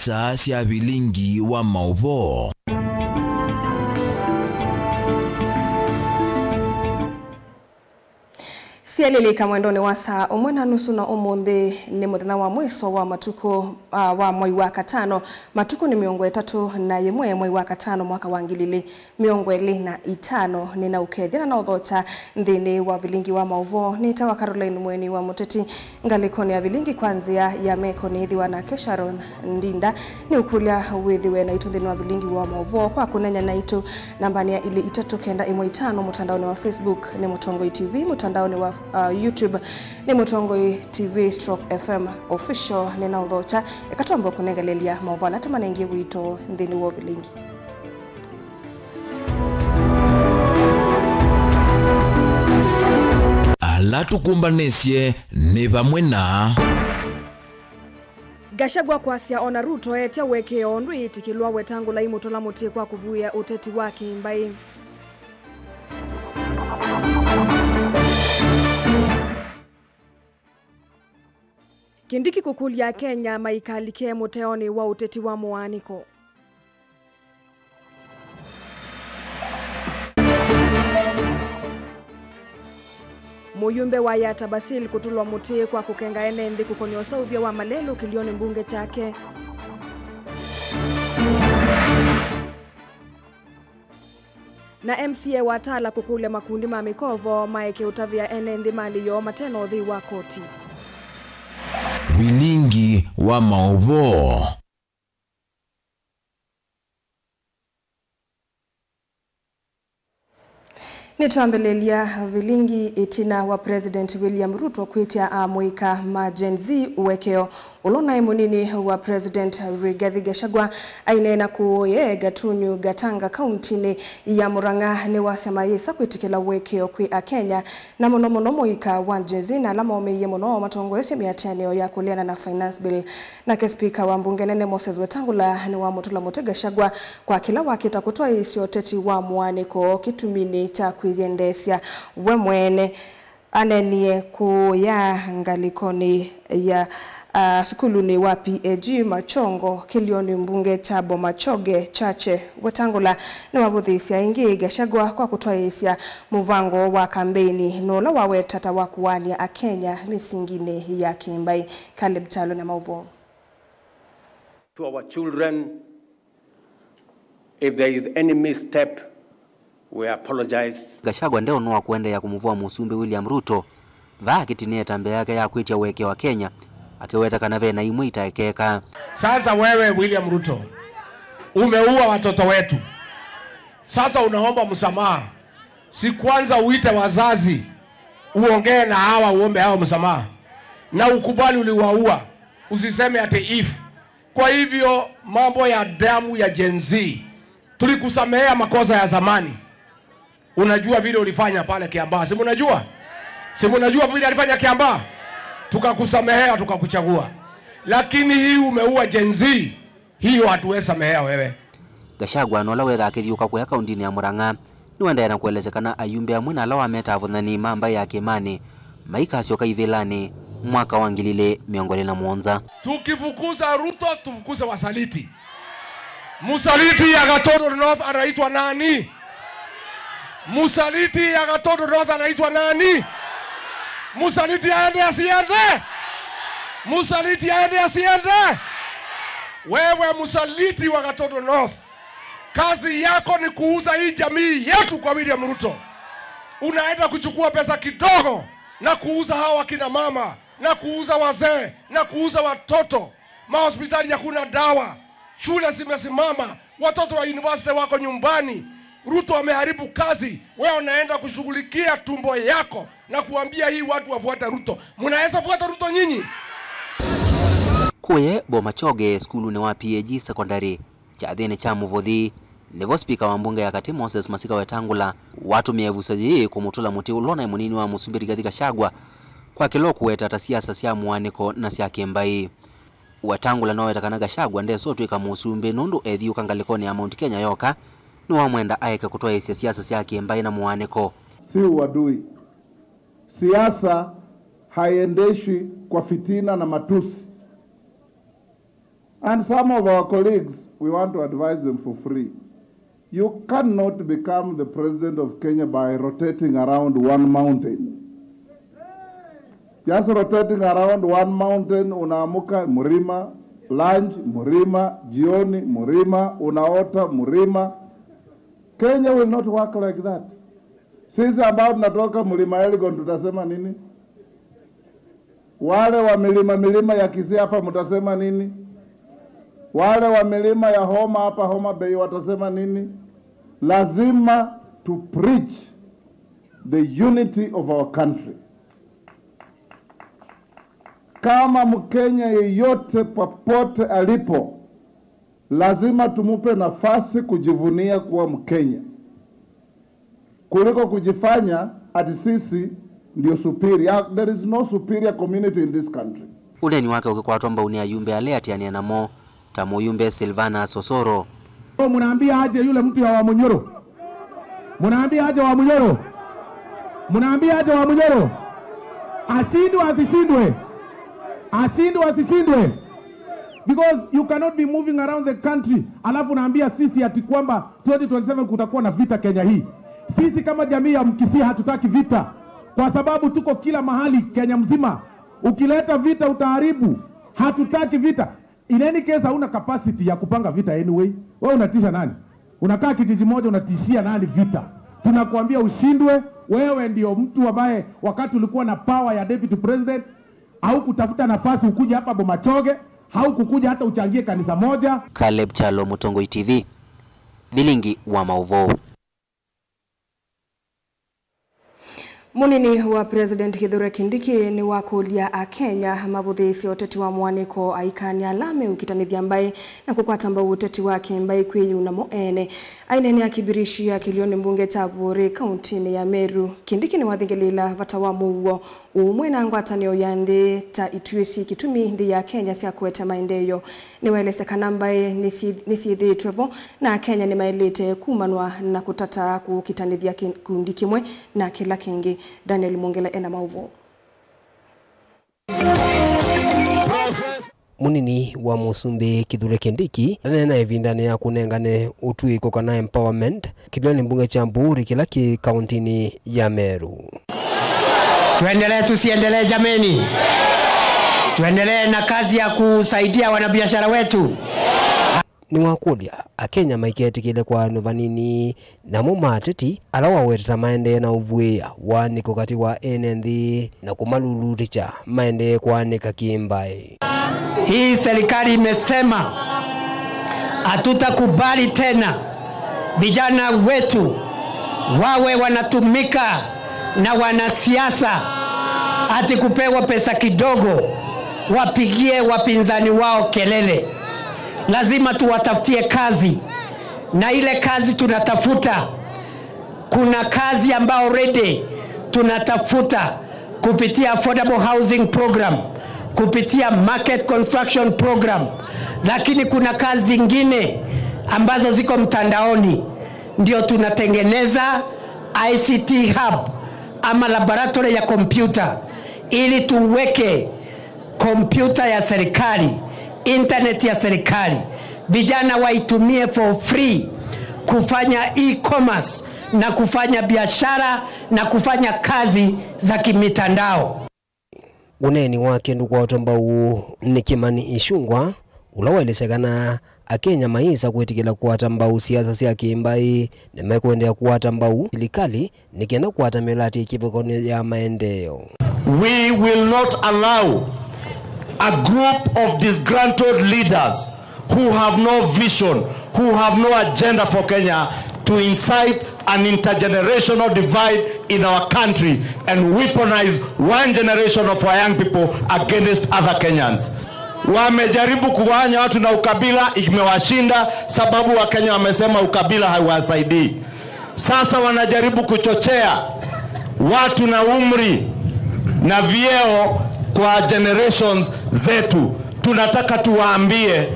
isa cia vilingi wa mauvo. Sialilika mwendone wa saa umwe na nusu na umuthi ni muthenya wa mwiso wa matuko wa mwai wa katano. Matuko ni miongo 3 na yemwe mwai wa katano mwaka wa 2025 nina ukethira na uthota nthini wa vilingi wa mauvo ni tawa Caroline Mweni wa Muteti ngalikoni ya vilingi kwanzia ya meko ni ithiwa na Kesharon Ndinda ni ukulia withiwe na itu nthini wa vilingi wa mauvo kwa kunenya na itu nambani ya ili 391 mutandaoni wa Facebook ni Mutongoi TV, mutandaoni wa YouTube ni Mutongoi TV/FM official ni na udhocha ikatombo kunengalelia mauvala tamana ingi wito nthini wa vilingi. Ala tukumbanesye ni pamwe na Gachagua kwasia ona Ruto etia weke ondu itikilwa wetangula imutola mutie kwa kuvuya uteti wake mbai. Kindiki kukulia Kenya maikalike muteoni wa uteti wa muaniko. Muyumbe wa Yata Basil kutulwa mutie kwa kukenga enendi kukonyosa uvya wa Malelo kilioni mbunge chake. Na MCA watala kukule makundi mamikovo maeke utavia enendi mali yo mateno dhi wa koti. vilingi wa mauvo. Nituambelelia vilingi itina wa President William Ruto kuitia amuika majenzi uwekeo ulona imunini wa President Rigathi Gachagua ainena kuye gatunyu gatanga kauntini ya Murang'a ni wasema yesa kuitikila uwekeo kwi a Kenya na mono muika wa jenzi na alama omeye muno matongo yese miateneo ya kuliana na finance bill na speaker wa mbunge nene Moses Wetangula ni wa mutula mute Gachagua kwa kila wakita kutoa isio teti wa muaniko kitumini cha kuiendesya wemwene anenie kuya ngalikoni ya sukuluni wa PAG Machongo kilioni mbunge Tabo Machoge Chache Wetangula ni wavuthisia ingi Gachagua kwa kutoa isia muvango wa kampeni nola wawe tata wa kuwania a Kenya misingine ya kimbai. Caleb Chalo na mauvo. To our children, if there is any misstep, we apologize. Gachagua ndeo nwa kuende ya kumuvua musumbi William Ruto vaa kitinie tambe yake ya kuitia uweke wa Kenya akiweta kanave na imwe itaekeka. Sasa wewe William Ruto umeua watoto wetu. Sasa unaomba msamaha. Si kwanza uite wazazi uongee na hawa uombe hao msamaha. Na ukubali uliwaua. Usiseme ati if. Kwa hivyo mambo ya damu ya Gen Z tulikusamehea makosa ya zamani. Unajua vile ulifanya pale Kiambaa. Si mnajua? Si mnajua vile alifanya Kiambaa? Tukakusamehea tukakuchagua. Lakini hii umeua Gen Z, hiyo hatuwezi samehea wewe. Gachagua nola wetha akithiuka kwa kaunti ya Murang'a niwenda na kuelezekana ayumbe amwe na lawa metavuthani mamba ya Kimani maikasio kaithilani mwaka wa 2017. Tukifukuza Ruto tufukuze wasaliti. Musaliti ya Gatodo North anaitwa nani? Musaliti ya Gatodo North anaitwa nani? Musaliti aende asiende? Musaliti aende asiende? Wewe musaliti wa Gatodo North, kazi yako ni kuuza hii jamii yetu kwa William Ruto. Unaenda kuchukua pesa kidogo na kuuza hawa kina mama, na kuuza wazee, na kuuza watoto. Mahospitali hakuna dawa, shule zimesimama, watoto wa university wako nyumbani. Ruto ameharibu kazi, wewe unaenda kushughulikia tumbo yako na kuambia hii watu wafuate Ruto. Mnaweza fuata Ruto nyinyi? Kuye Bo Machoge skuluni wa PAG secondary chathini cha muvuthi nivo speaker wa mbunge ya kati Moses Masika Wetangula watu mievusaji kumutula muti ulona munini wa musumbi Rigathi Gachagua kwa kilo kuweta ta siasa cia muaniko na cia kimbai. Wetangula no wetakana Gachagua ndeso twika musumbi nundu ethiuka ngalikoni ya Mount Kenya yoka ni wa mwenda aeka kutoa siasa cia kimbai na muaniko. Si uadui. Siasa haiendeshi kwa fitina na matusi. And some of our colleagues, we want to advise them for free. You cannot become the president of Kenya by rotating around one mountain. Just rotating around one mountain, unaamuka Mlima, lunch Mlima, jioni Mlima, unaota Mlima. Kenya will not work like that. Sisi ambao tunatoka Mlima Elgon tutasema nini? Wale wa milima ya Kisii hapa mtasema nini? Wale wa milima ya Homa Bay watasema nini? Lazima to preach the unity of our country. Kama Mkenya yeyote popote alipo, lazima tumupe nafasi kujivunia kuwa Mkenya, kuliko kujifanya ati sisi ndio superior. There is no superior community in this country. Uleni wake ukikwatwa mbauni ya yumbe ale atiania namo tamo yumbe Silvana Sosoro. Munaambia aje yule mtu ya Wamunyoro? Munaambia aje Wamunyoro? Munaambia aje Wamunyoro? Ashindwe asishindwe? Ashindwe asishindwe? Because you cannot be moving around the country alafu naambia sisi ati kwamba 2027 kutakuwa na vita Kenya hii. Sisi kama jamii ya Mkisii hatutaki vita, kwa sababu tuko kila mahali Kenya mzima. Ukileta vita utaharibu. Hatutaki vita. In any case hauna capacity ya kupanga vita anyway. Wewe unatisha nani? Unakaa kijiji moja unatishia nani vita? Tunakuambia ushindwe. Wewe ndio mtu ambaye wakati ulikuwa na power ya deputy president au kutafuta nafasi ukuje hapa Bomachoge, au kukuja hata uchangie kanisa moja. Caleb Chalo, Mutongoi TV, Vilingi wa Mauvoo. Munini wa President Kithure Kindiki ni wakulia a Kenya mavuthisi oteti wa mwaniko aikani alame ukitanithia mbai na kukwata mbao uteti wake mbai kweyu na moene. Aineni ya kibirishi ya kilioni mbunge Tabore kauntini ya Meru. Kindiki ni wathingelila vatawamu uo umwena ngwatanio ya nthi ta ituisi kitumi ndi ya Kenya siya kuweta maendeyo. Ni waelese kanambae nisithi trevo na Kenya ni maelete kumanwa na kutata kukitanithia kundi kimwe na kila kingi. Daniel Mongela ena Mauvoo. Munini wa Musumbi Kithure Kindiki nena evindane ya kunengane utuiko kana empowerment kilioni mbunge cha Mburi kila ki kauntini ya Meru. Tuendelee tusiendelee jameni? Tuendelee na kazi ya kusaidia wanabiashara wetu. Ni wakulia Akenya maiketi kile kwa novanini na mumateti alawa wetata maende na uvuia waniko kati wa NND na kumaluluticha maende kwa nika kimbai. Hii serikali imesema hatutakubali tena vijana wetu wawe wanatumika na wanasiasa ati kupewa pesa kidogo wapigie wapinzani wao kelele. Lazima tuwatafutie kazi, na ile kazi tunatafuta, kuna kazi ambao already tunatafuta kupitia affordable housing program, kupitia market construction program, lakini kuna kazi zingine ambazo ziko mtandaoni. Ndio tunatengeneza ICT hub ama laboratory ya computer ili tuweke computer ya serikali, internet ya serikali, vijana waitumie for free kufanya e-commerce na kufanya biashara na kufanya kazi za kimitandao. Uneni wake ndugu watu ambao ni Kimani Ichung'wah ulawelesegana Akenya maisa kwetikila kuwata mbau siasa sia kimbai nemekwendea kuwata mbau serikali nikenda kuwata melati ikivokoni ya maendeleo. We will not allow a group of disgruntled leaders who have no vision, who have no agenda for Kenya to incite an intergenerational divide in our country and weaponize one generation of our young people against other Kenyans. Wamejaribu kuwanya watu na ukabila, imewashinda sababu Wakenya wamesema ukabila hauwasaidii. Sasa wanajaribu kuchochea watu na umri na vyeo kwa generations zetu. Tunataka tuwaambie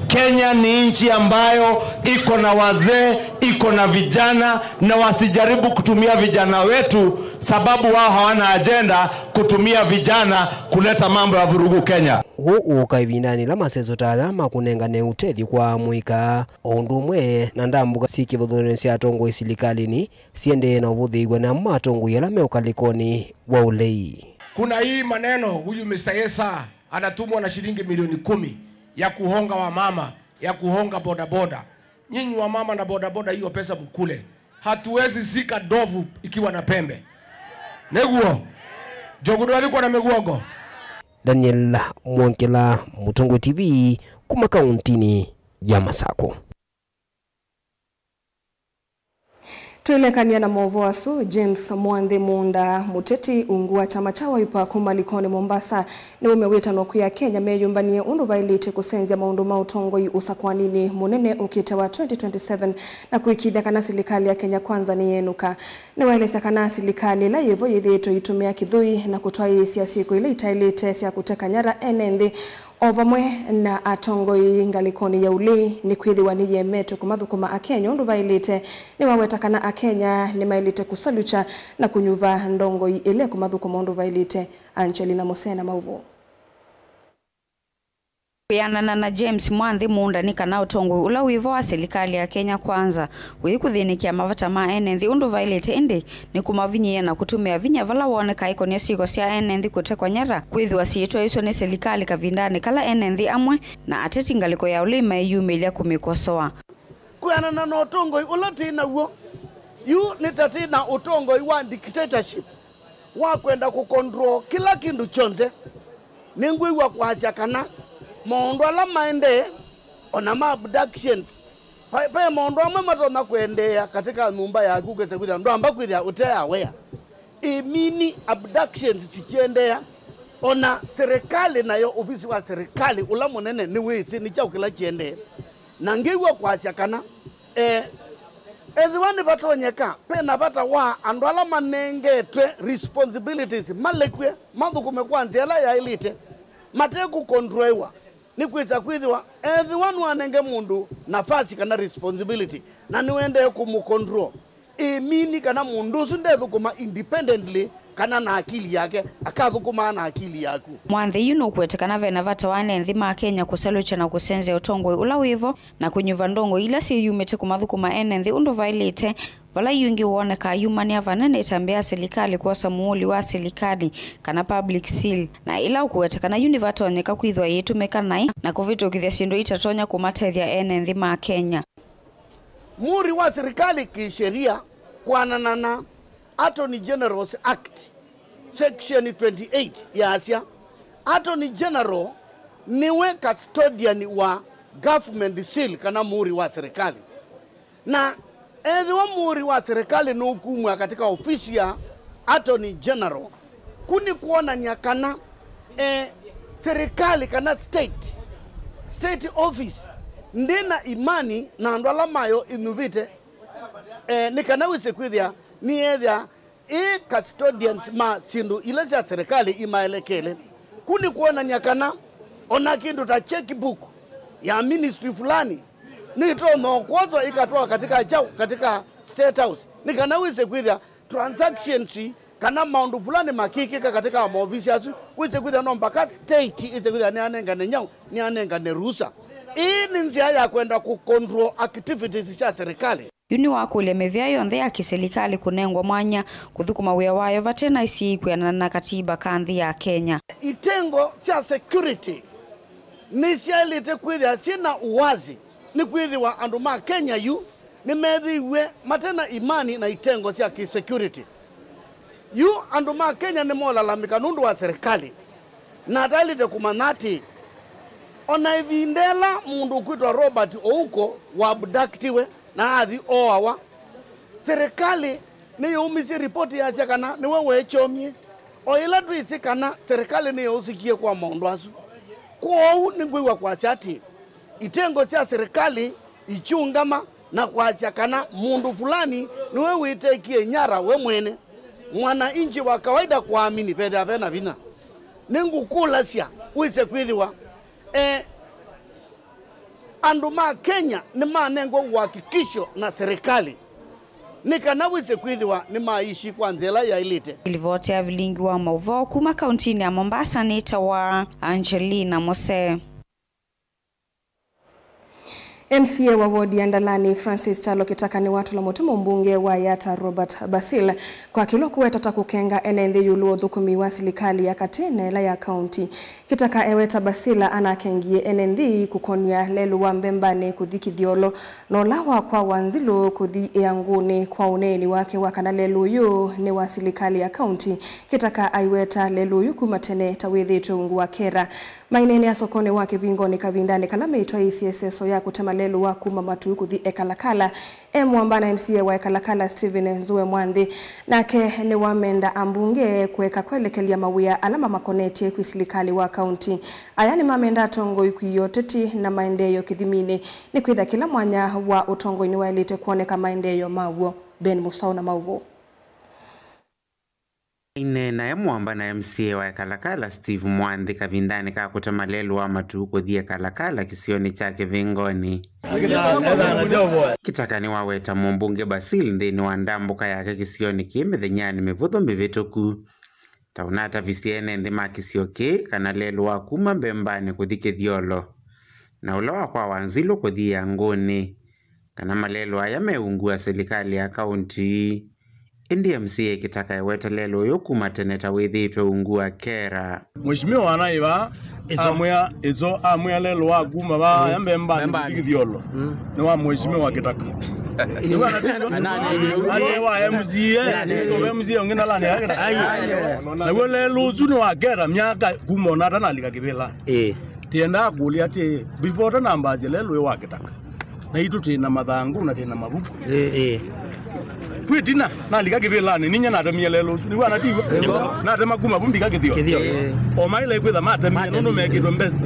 Kenya ni nchi ambayo iko na wazee, iko na vijana, na wasijaribu kutumia vijana wetu sababu wao hawana agenda kutumia vijana kuleta mambo ya vurugu Kenya. Huu ukaivindani la masezo tazama kunengane utethi kwa muika ondumwe na ndambuka sikivudhune cia atongo isilikalini siende na uvudhigwa na matongo yala meukalikoni wa ulei. Kuna hii maneno huyu Mr. Yesa anatumwa na shilingi milioni 10 ya kuhonga wa mama, ya kuhonga bodaboda. Nyinyi wa mama na bodaboda hiyo pesa mkule. Hatuwezi zika dovu ikiwa na pembe. Neguo. Jogudu alikuwa na meguogo. Daniel Mwankela, Mutongo TV, kuma kauntini ya Masako. Tuelekania na movoasu James Mwandhe Munda muteti ungua chama cha Wiper kumalikoni Mombasa ni umewetano kuya Kenya meyumbanie undu vailite kusenzia maundu mautongoi usakwanini munene ukite wa 2027 na kuikithia kana serikali ya Kenya kwanza ni yenuka. Ni waeleza kana serikali la yevo yithito itumia kithui na kutoa isia siku ile itailite sia kuteka nyara enende ovamwe na atongoi ngalikoni ya uli ni kwithiwa ni yemeto kumathukuma Akenya undu vailite ni wawetakana Akenya ni mailite kusalucha na kunyuva ndongoi ile kumathukuma undu vailite. Angelina Musena Mauvo. Kuyanana na James Mwandhe Munda ni kana utongo ula wivo wa serikali ya Kenya kwanza wikuthinikia mavata ma enenthi undu vailite indi ni kumavinyia na kutumia vinya vala woneka ikonia siko sia enenthi kutekwa nyara kwithiwa siitwa iso ni serikali kavindani kala enenthi amwe na ateti ngaliko ya ulima yumilia kumikosoa. Kuyanana na utongo ula tina uo yu nitatina utongo wa dictatorship wa kwenda kukontrol kila kindu chonze ningwiwa kwacha kana mondo ala maende ona ma abductions pa mondo amwe matona kuendea katika nyumba ya kugeze kwitha ndo amba kwitha utea wea mini abductions sikiendea ona serikali nayo ofisi wa serikali ula munene ni wisi ni cha ukila chiende na ngiwa kwacha kana eziwani batonyeka pena bata wa andwala manengetwe responsibilities malekwe mathukume kwanza ala ya elite mateku controlwa ni kwitha kwithiwa eziwani wanenge mundu nafasi kana responsibility na niwende kumukontrol mini kana mundu sundethukuma independently kana na akili yake akathukuma na akili yaku. Mwandhe yuno kwetekana vena vata wane nthi ma Kenya kusalucha na kusenze utongo ula wivo na kunyuva ndongo ila si yumete kumathukuma enenthi undu vailite vala yungi woneka yumania vanene itambea serikali kwa samuuli wa serikali kana public seal na ila ukwetekana univatonyeka kwithwa yitumeka nai na kuvitukithia sindu itatonya kumatethia enenthi ma Kenya. Muri wa serikali kisheria kuanana na Attorney General's Act Section 28 ya Asia. Attorney General niwe custodian wa government seal kana muri wa serikali. Na wa muri wa serikali no hukumu katika ofisi ya Attorney General kuni kuona nyakana serikali kana state office ndina imani na ndwala mayo inuvite nikana wise kwithia ni edha custodians ma sindu ile ya serikali imaelekele kuni kuona nyakana ona kindu ta checkbook ya ministry fulani nito no kwazo ikatoa katika state house nikana wise kwithia transactions kana maundu fulani makikika katika maofisi yasu wise kwithia no mpaka state ise kwithia ni anenga ne nyau ni anenga ne rusa ni njia ya kwenda kucontrol activities za serikali. Yuni wakule mevya yonthe ya kiserikali kunengwa mwanya kuthukuma wia wayo vatena isi kuyanana na katiba kanthi ya Kenya. Itengo cia security ni ciailite kwithia sina uwazi ni kwithiwa andu ma Kenya yu ni methiwe matena imani na itengo cia security yu andu ma Kenya ni molalamika nundu wa serikali na tailite kumanati ona ivindela mundu kwitwa Robert Ouko wa abductiwe na athi oawa serikali ni yumisi ripoti ya kana ni wewe chomie o ila twisi kana serikali ni usikie kwa maundu asu kwou ni ngwiwa kwa chati itengo cia serikali ichungama na kwa kana mundu fulani ni wewe itekie nyara we mwene mwana inji wa kawaida kuamini pedha vena vina ningu kula cia wise kwithiwa andu ma Kenya ni manengo uhakikisho na serikali ni kana wise kwithiwa ni maishi kwa nzela ya ilite. Ilivotea vilingi wa mauvoo kuma kauntini ya Mombasa ni tawa Angelina Mose. MCA wa wodi ya Ndalani Francis Chalo kitaka ni watu la mutumo mbunge wa Yata Robert Basil kwa kilo kuweta kukenga enende yuluo dhukumi wa silikali ya katene la ya county. Kitaka eweta Basila anakengie enende kukonia lelu wa mbembane kuthiki diolo nolawa kwa wanzilu kuthi eanguni kwa uneni wake wakana lelu yu ni wa silikali ya county. Kitaka aiweta lelu yu kumatene tawithi tungu wa kera. Mainene ya sokone wake vingoni kavindane kalame itwa ICSSO ya kutema lelu wa kuma matu kuthi ekalakala. Mwambana MCA wa ekalakala Steven Nzue Mwandhi nake ni wamenda ambunge kuweka kwelekelia mawia alama makoneti kuisilikali wa kaunti. Ayani mamenda tongo ikuyoteti na maendeyo kithimini ni kuidha kila mwanya wa utongo iniwailite kuoneka maendeyo mawo. Ben Musau na Mauvo. Inena ya mwamba na MCA wa ekalakala Steve Mwandhi kavindani kaa kutema lelu wa matu kuthi ekalakala kisioni chake vingoni. Kitaka ni waweta mbunge Basil ndeni wa ndambuka yake kisioni kieme dhenyani mevudho mbivetoku. Taunata visiene ndima kisioke kana lelu wa kuma mbembani kuthike diolo. Na uloa kwa wanzilo kuthi ya ngoni. Kana malelu wa yameungua serikali ya kaunti. NDMCA kitaka eweta lelo yoku mateneta withitwe ungua kera. Mheshimiwa anaiba amwea lelo wa kuma ba yambemba ndikithiolo. Ni wa mheshimiwa kitaka. Ani wa MCA ngina lani yakita. Na wele luzu ni wa kera myaka kuma na tana lika kibela. Tienda kulia ti before namba lelo wa kitaka. Na itu tena mathangu na tena mabuku. Pwetina na liga kibelani ninya na tamia lelo ni wana tigo na tema kuma bumbi ka kithio o maile kwitha mata mi no mekidwe mbesa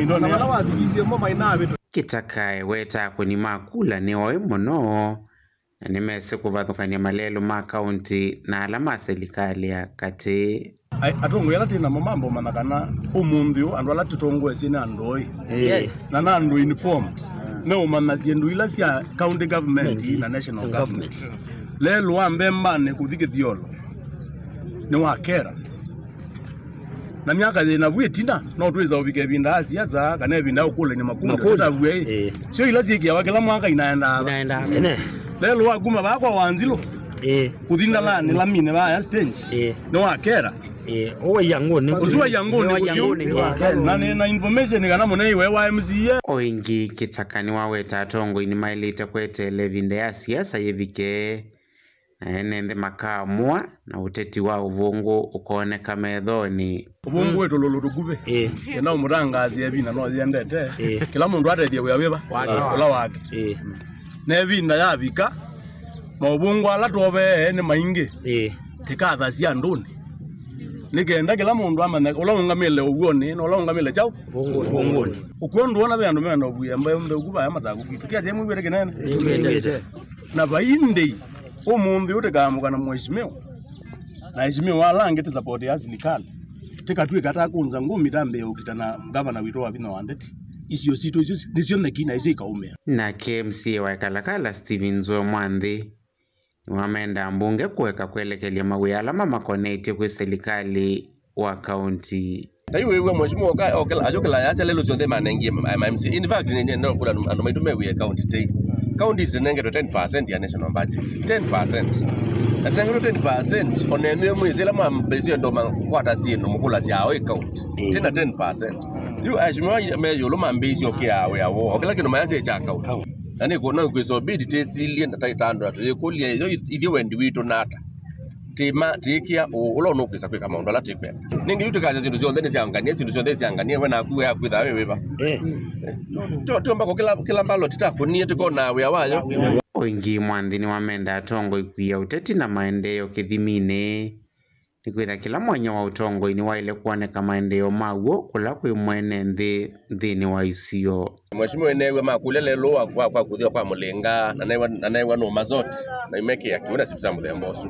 ndo na wala wathigizie mo maina bitu kitaka weta kuni makula ni oe mono na nimese kuvathukania malelo ma county na alama serikali ya kati atongo yala tina mambo manakana umundio andu ala titongwe sina andoi yes na nando informed no manasiendu ila sia county government na national government lelo ambembane kuthike diolo ni wakera na miaka zina bwetina no tweza ubike binda asiasa kana binda ukule ni makundi tutavwe sio ila sikia wakela mwaka inaenda lelo waguma bakwa wanzilo kuthinda la ni lamine ba ya stage no wakera owe yangoni uzuwa yangoni na information kana mune iwe wa MCA oingi kitakani waweta tongo ini mailita kwete levinde ya siasa yevike na enende makamua na uteti wa uvungu ukoneka medhoni uvungu wetu lolutugube na umurangazi yabina no yendete kila mundu atethia weweba ola wake na ebinda yabika mobungu ala tobe ne maingi tikatha cia nduni nigenda kila mundu amane ulongamile uguoni no ulongamile chao bongoni ukondo ona bandu mena obuya mbaye mbe kuba amazaku kitu sehemu ibere kinene na bainde umundu utekamuka na mheshimiwa na mheshimiwa alangete support ya serikali tikatwe kata kunza ngumi tambe ukitana gavana wito wa bino wandeti isio sito nisio nekina isika ume na KMC wa ekalakala Steven Nzue Mwandhi wamenda mbunge kuweka kuelekelea mawe alama makoneti kwa serikali wa county. Taiwe mheshimiwa ajokela yacha lelo zonde manengi MMC. In fact ndo kula ando maitume we county tay. County zinenge 10% ya national budget. 10%. Na tenenge 10% onene mwezela mwambezio ndo makwata sino mukula sia we county. Tena 10%. Yu ajimwa meyo lo mambezio kiawe awo. Okela kino mayanze cha county. Nani kona kweso bidi tesili ndatayitandwa tukulia iyo wendi wito nata tema tikia ulono kwisa kweka maondo la tikwe ningi yutu kaza zindu zonde siangania zindu zonde siangania wena kuwe akwitha wewe ba tomba ko kila mbalo titakunie tuko na we awayo oingi Mwandhi ni wamenda tongo ikuya uteti na maendeleo kithimine nikwitha kila mwanya wa utongo ini waile kuoneka maendeleo maguo kula kwi mwene nthini wa isio mheshimiwa enewe makulelelo kwa kuthia kwa mulinga na naiwa no mazoti na imeke yakiona situ za muthembosu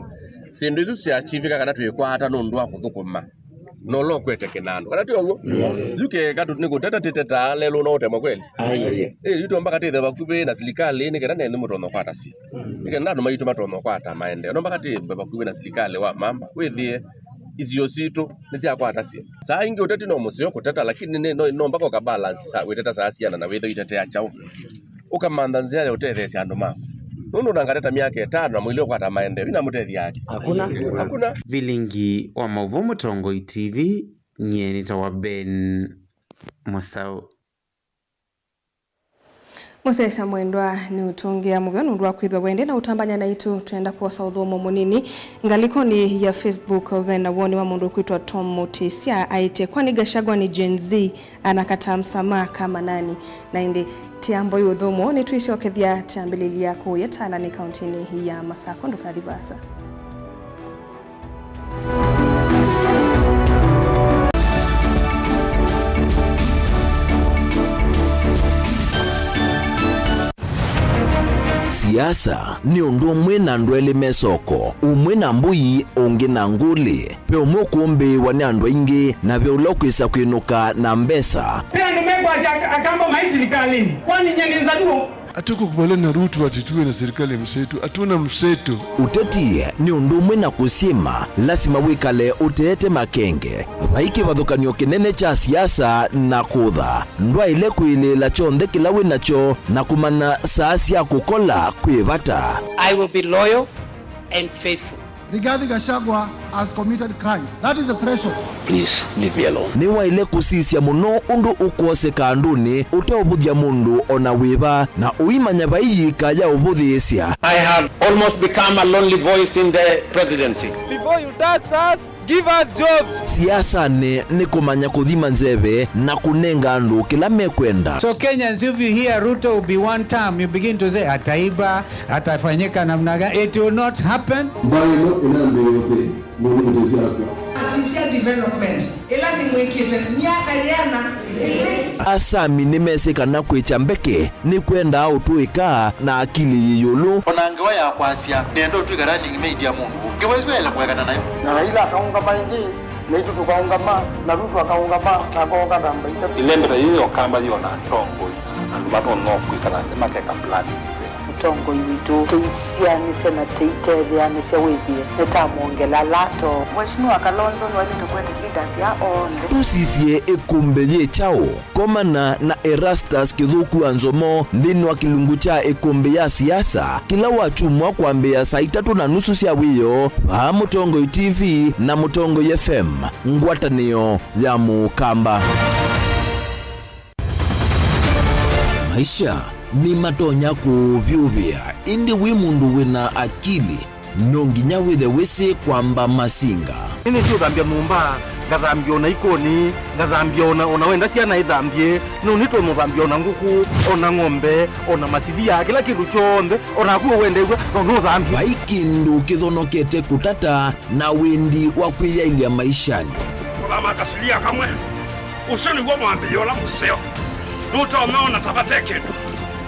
sindu izu cia chivika kana twikwata nundu wa kuthukuma no lo kwete kenano kana tuo yuke katu niko teta lelo no tema kweli yuto mpaka tete bakube na serikali ni kana ni mutono kwata si ikana ndo mayitu matono kwata maende no mpaka tete bakube na serikali wa mamba wethie izio sito nisi akwata si saa ingi uteti no musio kuteta lakini no mpaka ka balance saa weteta saa siana na wethe itetea chao ukamanda nzia ya utete si ando mamba Nundu nangareta miaka 5 na mwilio kwa tamaende ina mutethi yake. Hakuna. Vilingi wa Mauvomo Tongoi TV nyeni tawa Ben Mosau. Mosesa mwendwa ni utungia muvyo ndwa kwithwa wende na utambanya na itu tuenda kwa saudhomo munini ngaliko ni ya Facebook wena woni wa mundu kuitwa Tom Mutisia aite kwani Gachagua ni Gen Z anakata msamaha kama nani na indi tiambo yudhomo ni tuisi wakethia tiambililia kuyetala ni kauntini ya Masako ndo kadhibasa. Siasa ni undu mwena ndwele mesoko umwena mbui ungi na nguli pe umukumbi wani andu ingi na vya ulokwisa kuinuka na mbesa pia numembo akamba maisirikalini kwani nyeni nzaduo Atuko kubale na Ruto atituwe na serikali mseto, atuna mseto. Uteti ni undu mwena kusima, lasima wikale utete makenge. Vaiki vadhukanyo kinene cha siasa na kutha. Ndwa ile kuili la chonde kilawe nacho na kumana saasi ya kukola kuivata. I will be loyal and faithful. Rigathi Gachagua has committed crimes. That is the threshold. Please leave me alone. Ni wa ile kusisia muno undu ukose kanduni uteobuthia mundu ona wiva na uimanya baiyi kaya ubuthiisia. I have almost become a lonely voice in the presidency. Before you tax us, give us jobs. Siasa ni kumanya kuthima nzeve na kunenga andu kila mekwenda. So Kenyans, if you hear Ruto will be one term, you begin to say ataiba, atafanyika namna gani. It will not happen. Sincere development ila ni mwekete miaka yana Asami nimeseka na kwechambeke ni kwenda autuika na akili yiyulu onangewa ya kwasia nendo tuigarani ngimeji ya mundu kiwezwele kwekana nayo na Raila akaunga maingi na itu tukaunga ma na Ruto akaunga ma takonga namba ita ilembe hiyo kamba hiyo na tongo andubato no kwikana makeka plan tongo witu teisia ni sena teitethia ni se withie netamuongela lato Mheshimiwa Kalonzo ni wale tukwenda leaders ya onde tusisie ekumbe chao komana na Erastus Kithuku Anzomo ndini wa kilungu cha ekumbe ya siasa kila wachumwa kwambia saa 3:30 cia wiyo va Mutongoi TV na Mutongoi FM ngwatanio ya Mukamba. Maisha ni matonya kuvyuvia indi wimundu wina akili nonginya withe wisi kwamba masinga ini sio thambia mumba ngathambia ona ikoni ngathambia ona wenda ciana ithambie no nitwe muthambia ona nguku ona ng'ombe ona masithia kila kindu chonde ona kuo wendegwe no thambia vaikindu kithonokete kutata na wendi wa kwiyailia maishani kama kasilia kamwe usini gwa mwambia ola museo nuta umeona tabateke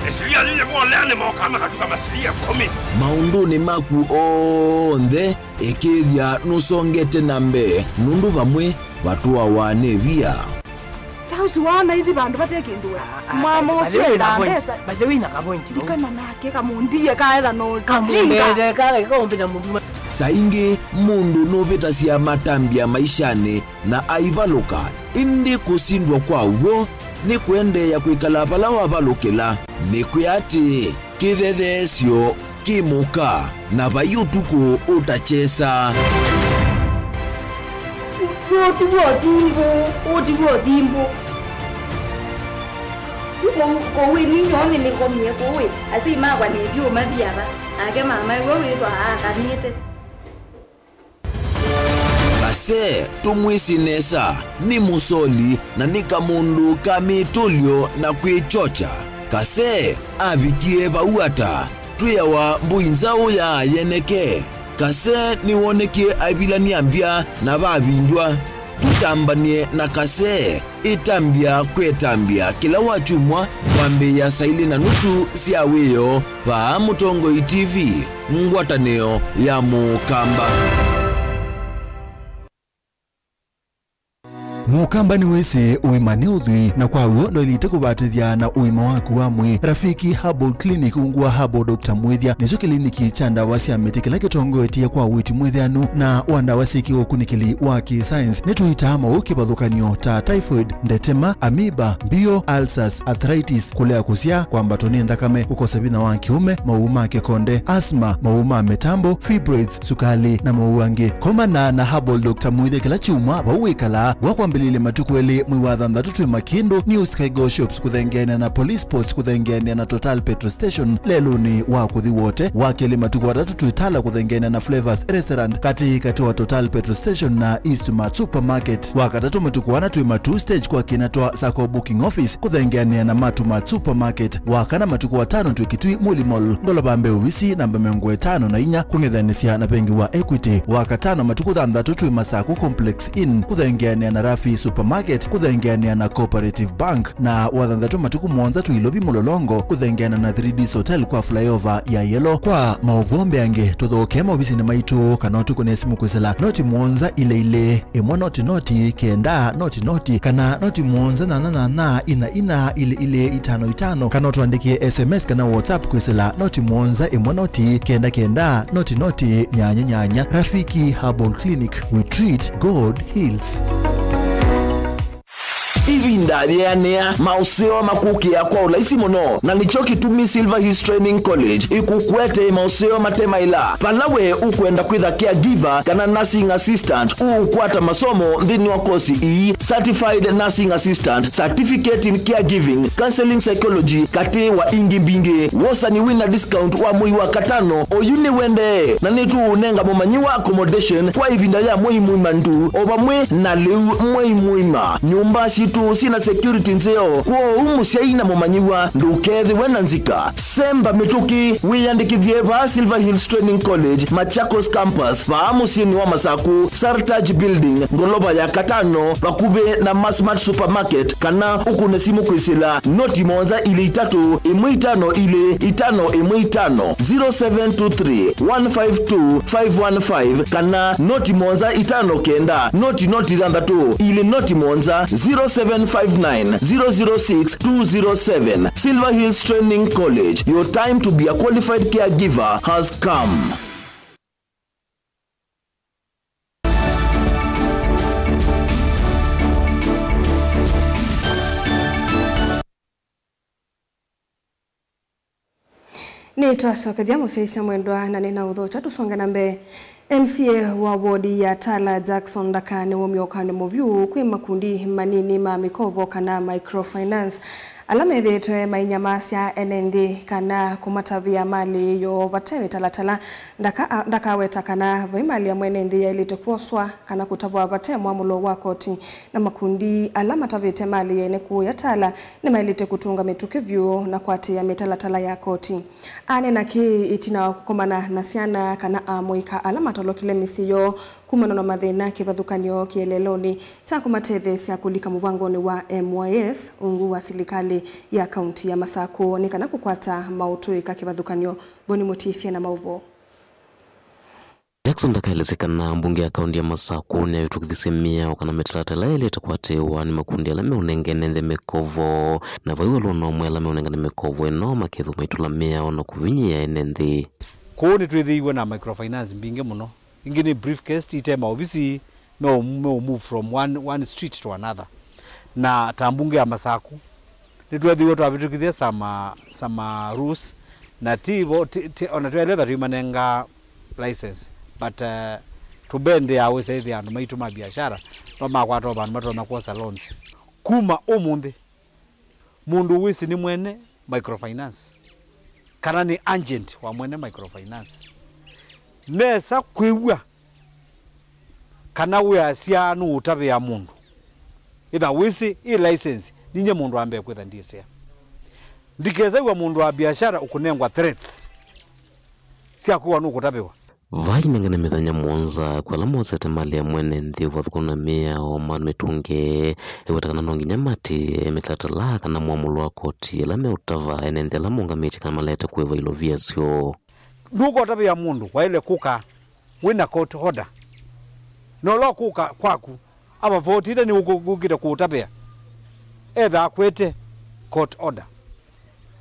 esilia zile mwaleane mwakama katika masilia 10 maunduni maku onthe ekithia nusongete nambe nundu vamwe watu wawanevia tausi wana hithi bandu batekinduwe mama uswe na pesa bajewina kapointi kana nake kamundie kaera no kamundie kale kaombina mundu saingi mundu noveta cia matambia maishani na aivaluka indi kusindwa kwa uo ni kwende ya kwikala pala wavalukila ni kuyati kithethesyo kimuka na vayutuku utachesa utivo dimbo kowe ni nyone ni komye kowe asi magwa ni dio mathiara ake mama wewe ito akanite Kase tumwisi nesa ni musoli na nika mundu kamitulio na kwichocha. Kase abikie bauata tuyawa mbuinzao ya yeneke. Kase ni woneke abila niambia na babindwa. Tutambanie na kase itambia kwetambia kila wachumwa wambe ya saili na nusu siaweyo pa Mutongoi TV ngwataneo ya Mukamba. mukamba ni wese uimani udhui na kwa uo ndo ilite kubatithia na uima waku wa mwi Rafiki Herbal Clinic ungua Herbal Dr. Mwithia nizo kliniki cha ndawa cia miti kila kitongoetie kwa witi mwithianu na wandawa siki ukunikili wa science nituitama ukibadhukanio ta typhoid, ndetema, amoeba, bio, ulcers, arthritis, kulea kusia kwamba toni ndakame ukosabina wa kiume, mauma kekonde, asthma, mauma metambo, fibroids, sukali na mauange. Komana na Herbal Dr. Mwithia kila chuma bauwekala wakwambilile matukweli mwiwadha ndatutwe makindo New Sky Go Shops kuthengene na Police Post kuthengene na Total Petrol Station leluni wa kuthi wote wakeli matuku watatu itala kuthengene na Flavors Restaurant kati wa Total Petrol Station na Eastmart Supermarket wakatatu matuku wana tuima 2 stage kwa kinatwa Sako Booking Office kuthengene na Matumat Supermarket wakana matuku watano tuikitui Muli Mall ngolobambe uwisi namba 5 na inya kungethanisia na pengi wa Equity wakatano matuku thandatu tuima Sako Complex Inn kuthengene na Rafi Supermarket kuthengene na Cooperative Bank na wathandatu matuku mwonza tuilobi Mololongo kuthengene na 3D Hotel kwa flyover ya Yellow kwa mauvombe ange tuthoke mobisi ni maitu kana tukone simu kwisela noti mwonza ile emwa noti kenda noti kana noti mwonza na ina ile 55 kana tuandikie SMS kana WhatsApp kwisela noti mwonza emwa noti kenda noti nyanya. Rafiki Herbal Clinic, we treat, God heals. Ivinda vyanea mauseo makuki ya kwa ulaisi mono na nicho kitumi Silver Hills Training College ikukwete mauseo matema ila palawe ukwenda kwitha caregiver kana nursing assistant ukwata masomo ndini wa kosi Certified Nursing Assistant, Certificate in Caregiving, Counseling Psychology kate wa ingi mbinge wosa ni winner discount wa mui wa katano oyune wende na nitu unenga momanyiwa accommodation kwa ivinda ya mui mandu obamwe na leu mui nyumba situ sina security nzeo kwa umusiaina momanyiwa ndukethi wenanzika semba mituki wiyandikithie va Silver Hills Training College Machakos Campus va amusini wa Masaku Sartaj Building ngoloba ya katano bakube na Massmart Supermarket kana ukune simu kwisila noti monza ile 3 imwitano ile 5 imwitano 0723 152 515 kana noti monza 5 kenda noti zandatu ile noti monza 0759 006 207. Silver Hills Training College. Your time to be a qualified caregiver has come. Ni twasokedia museisa mwendwa na nina udhocha tusonga na mbe. MCA wa wodi ya Tala Jackson Dakane womiokane movyu kwe makundi manini ma mikovo kana microfinance alamedhetwe mainyamasya NND kana kumatavia mali yo vatemi talatala ndakaweta kana vaimali ya mwenendi ya ilitokuoswa kana kutavwa vatemu amulo wa koti na makundi alamatavite mali ya neku ya Tala ni mailite kutunga metukevyu na kwati ya metalatala ya koti ane na ki itina kukomana nasiana kana amoika alamatolokile misiyo kumanono mathina kivathukanio kieleloni ta kumatethesia kulika muvangoni wa MYS ungu wa silikali ya kaunti ya Masako ni kana kukwata mautui ka kivathukanio Boni Mutisia na mauvo. Jackson ndakaelezekana mbunge ya kaunti ya Masako ni tukithisemia ukana metalatala ile takwatewa ni makundi ala meunengene nthe mekovo na vaiwa lono mwela meunengene mekovo eno makethu maitulamia ono kuvinyia ene nthi kuni twithiiwe na microfinance mbinge muno ingine briefcase itema obisi no move from one street to another na tambunge ya Masako nitwethiwe twabitukithia sama rules na tivo ona tweleza tumanenga license but to bend ya wese ya maitu ma biashara no makwata bantu matona kwa salons kuma omunde mundu wisi ni mwene microfinance kana ni agent wa mwene microfinance nesa kwiwa kana we asia no utabe ya mundu ida wisi i license ninye mundu ambe kwetha ndisia ndikeza wa mundu wa biashara ukunengwa threats sia kuwa no kutabewa vai nengene methanya mwonza kwa la mwosete mali ya mwene nthi wathukuna mea o mametunge ewetakana nongi nyamati metalatala kana mwamulo wa koti la meutava ene nthi la munga mechi kana malete kueva ilo viasio nduko tabe ya mundu wa ile kuka wina court order no lo kuka kwaku aba vote ita ni ukugita kutapea either kwete court order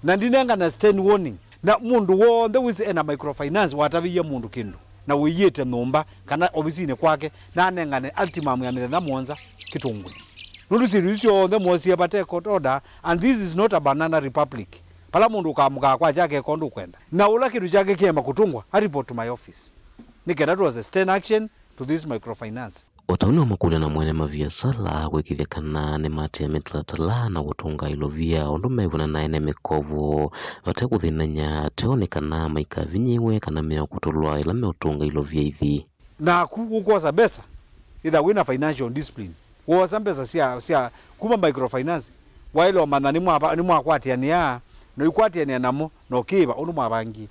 na ndinanga na stand warning na mundu wonde wisi ena microfinance watabiye mundu kindu na wiyete nomba kana obisine kwake na nengane ultimum ya mithenya monza kitungwe nundu sirisyo the mosi bate court order, and this is not a banana republic. Pala mundu kamuka kwa jake kondu kwenda na ula kitu chake kiema kutungwa I report to my office. That was a stern action to this microfinance. Watauni wa makule na mwene maviasala kwekithia kana ne mati ya metlatala na gutunga ilovia ondume wana naene mekovu vate kuthinanya teonekana maika vinyiwe kana mea kutulwa ila meutunga ilovia ithi na kukosa besa either wina financial discipline wosa mbesa sia kuma microfinance wailo manani mwa kwatiania no ikwatiania namo no kiba onu mwabangi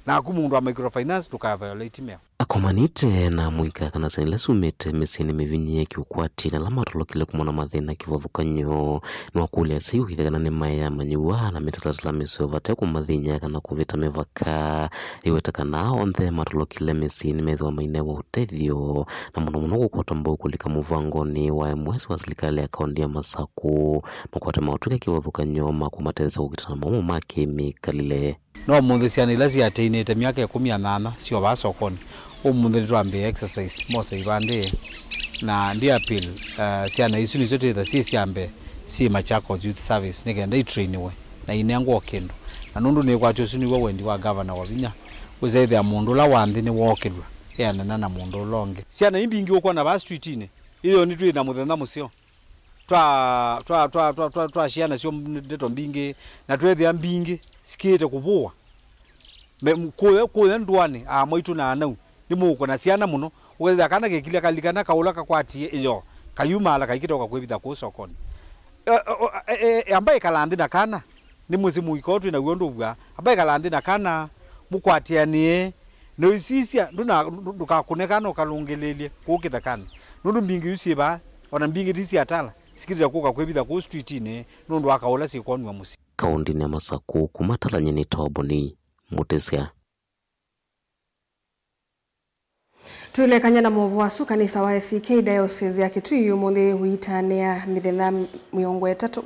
na kumundu wa microfinance tuka violate mea akomanite na mwika kana senile sumete mesini mevinye kiukwati na lama tulokile kumona mathina kivothukanyo nwa kulia siu hithagana ni maya manyua na metatatala mesio vate kumathinya kana kuvita mevaka iwetakana onthe matulokile mesini methwa mainewa utethio na muno gukwata mbau kulika muvangoni wa mwesi wa serikali ya kaunti ya Masaku makwate mautuke kivothukanyo makumateza kukitana maumo make mikalile no mundhisiani lazi ateinete miaka ya 18 sio basokoni umunthe twambe exercise mose ibande na ndi appeal siana isu ni zote the siambe si Machakos Youth Service nigenda itrainiwe na inengo kendo na nundu ni kwacho suni wendi wa governor wa Vinya uzethe ya mundu la wanthi ni wokirwa yana na mundu longe siana imbingi okwa na ba street ine iyo ni twi na muthenya musio twa shiana sio ndeto mbingi na twethe ambingi sikite kubua kuya ndwani moitu na anau ni muko na siana muno wetha kana gekile kalikana kaula kakwatie iyo kayuma ala kaikita kwa kwebitha ku sokoni ambaye kalandi na kana ni muzimu ikotu na uondo bwa ambaye kalandi na kana mukwatianie no isisia nduna ndukakunekana kalungelelie kukitha kana nundu mbingi usiba ona mbingi disi atala sikitira kuka kwebitha ku street ine nundu akaola sikoni wa musi kaundi ya Masaku kumatala nyeni toboni Mutesia. Tuile kanyana mwasu kanisa wa SCK Diocese ya Kitui umuthi uitania mithenya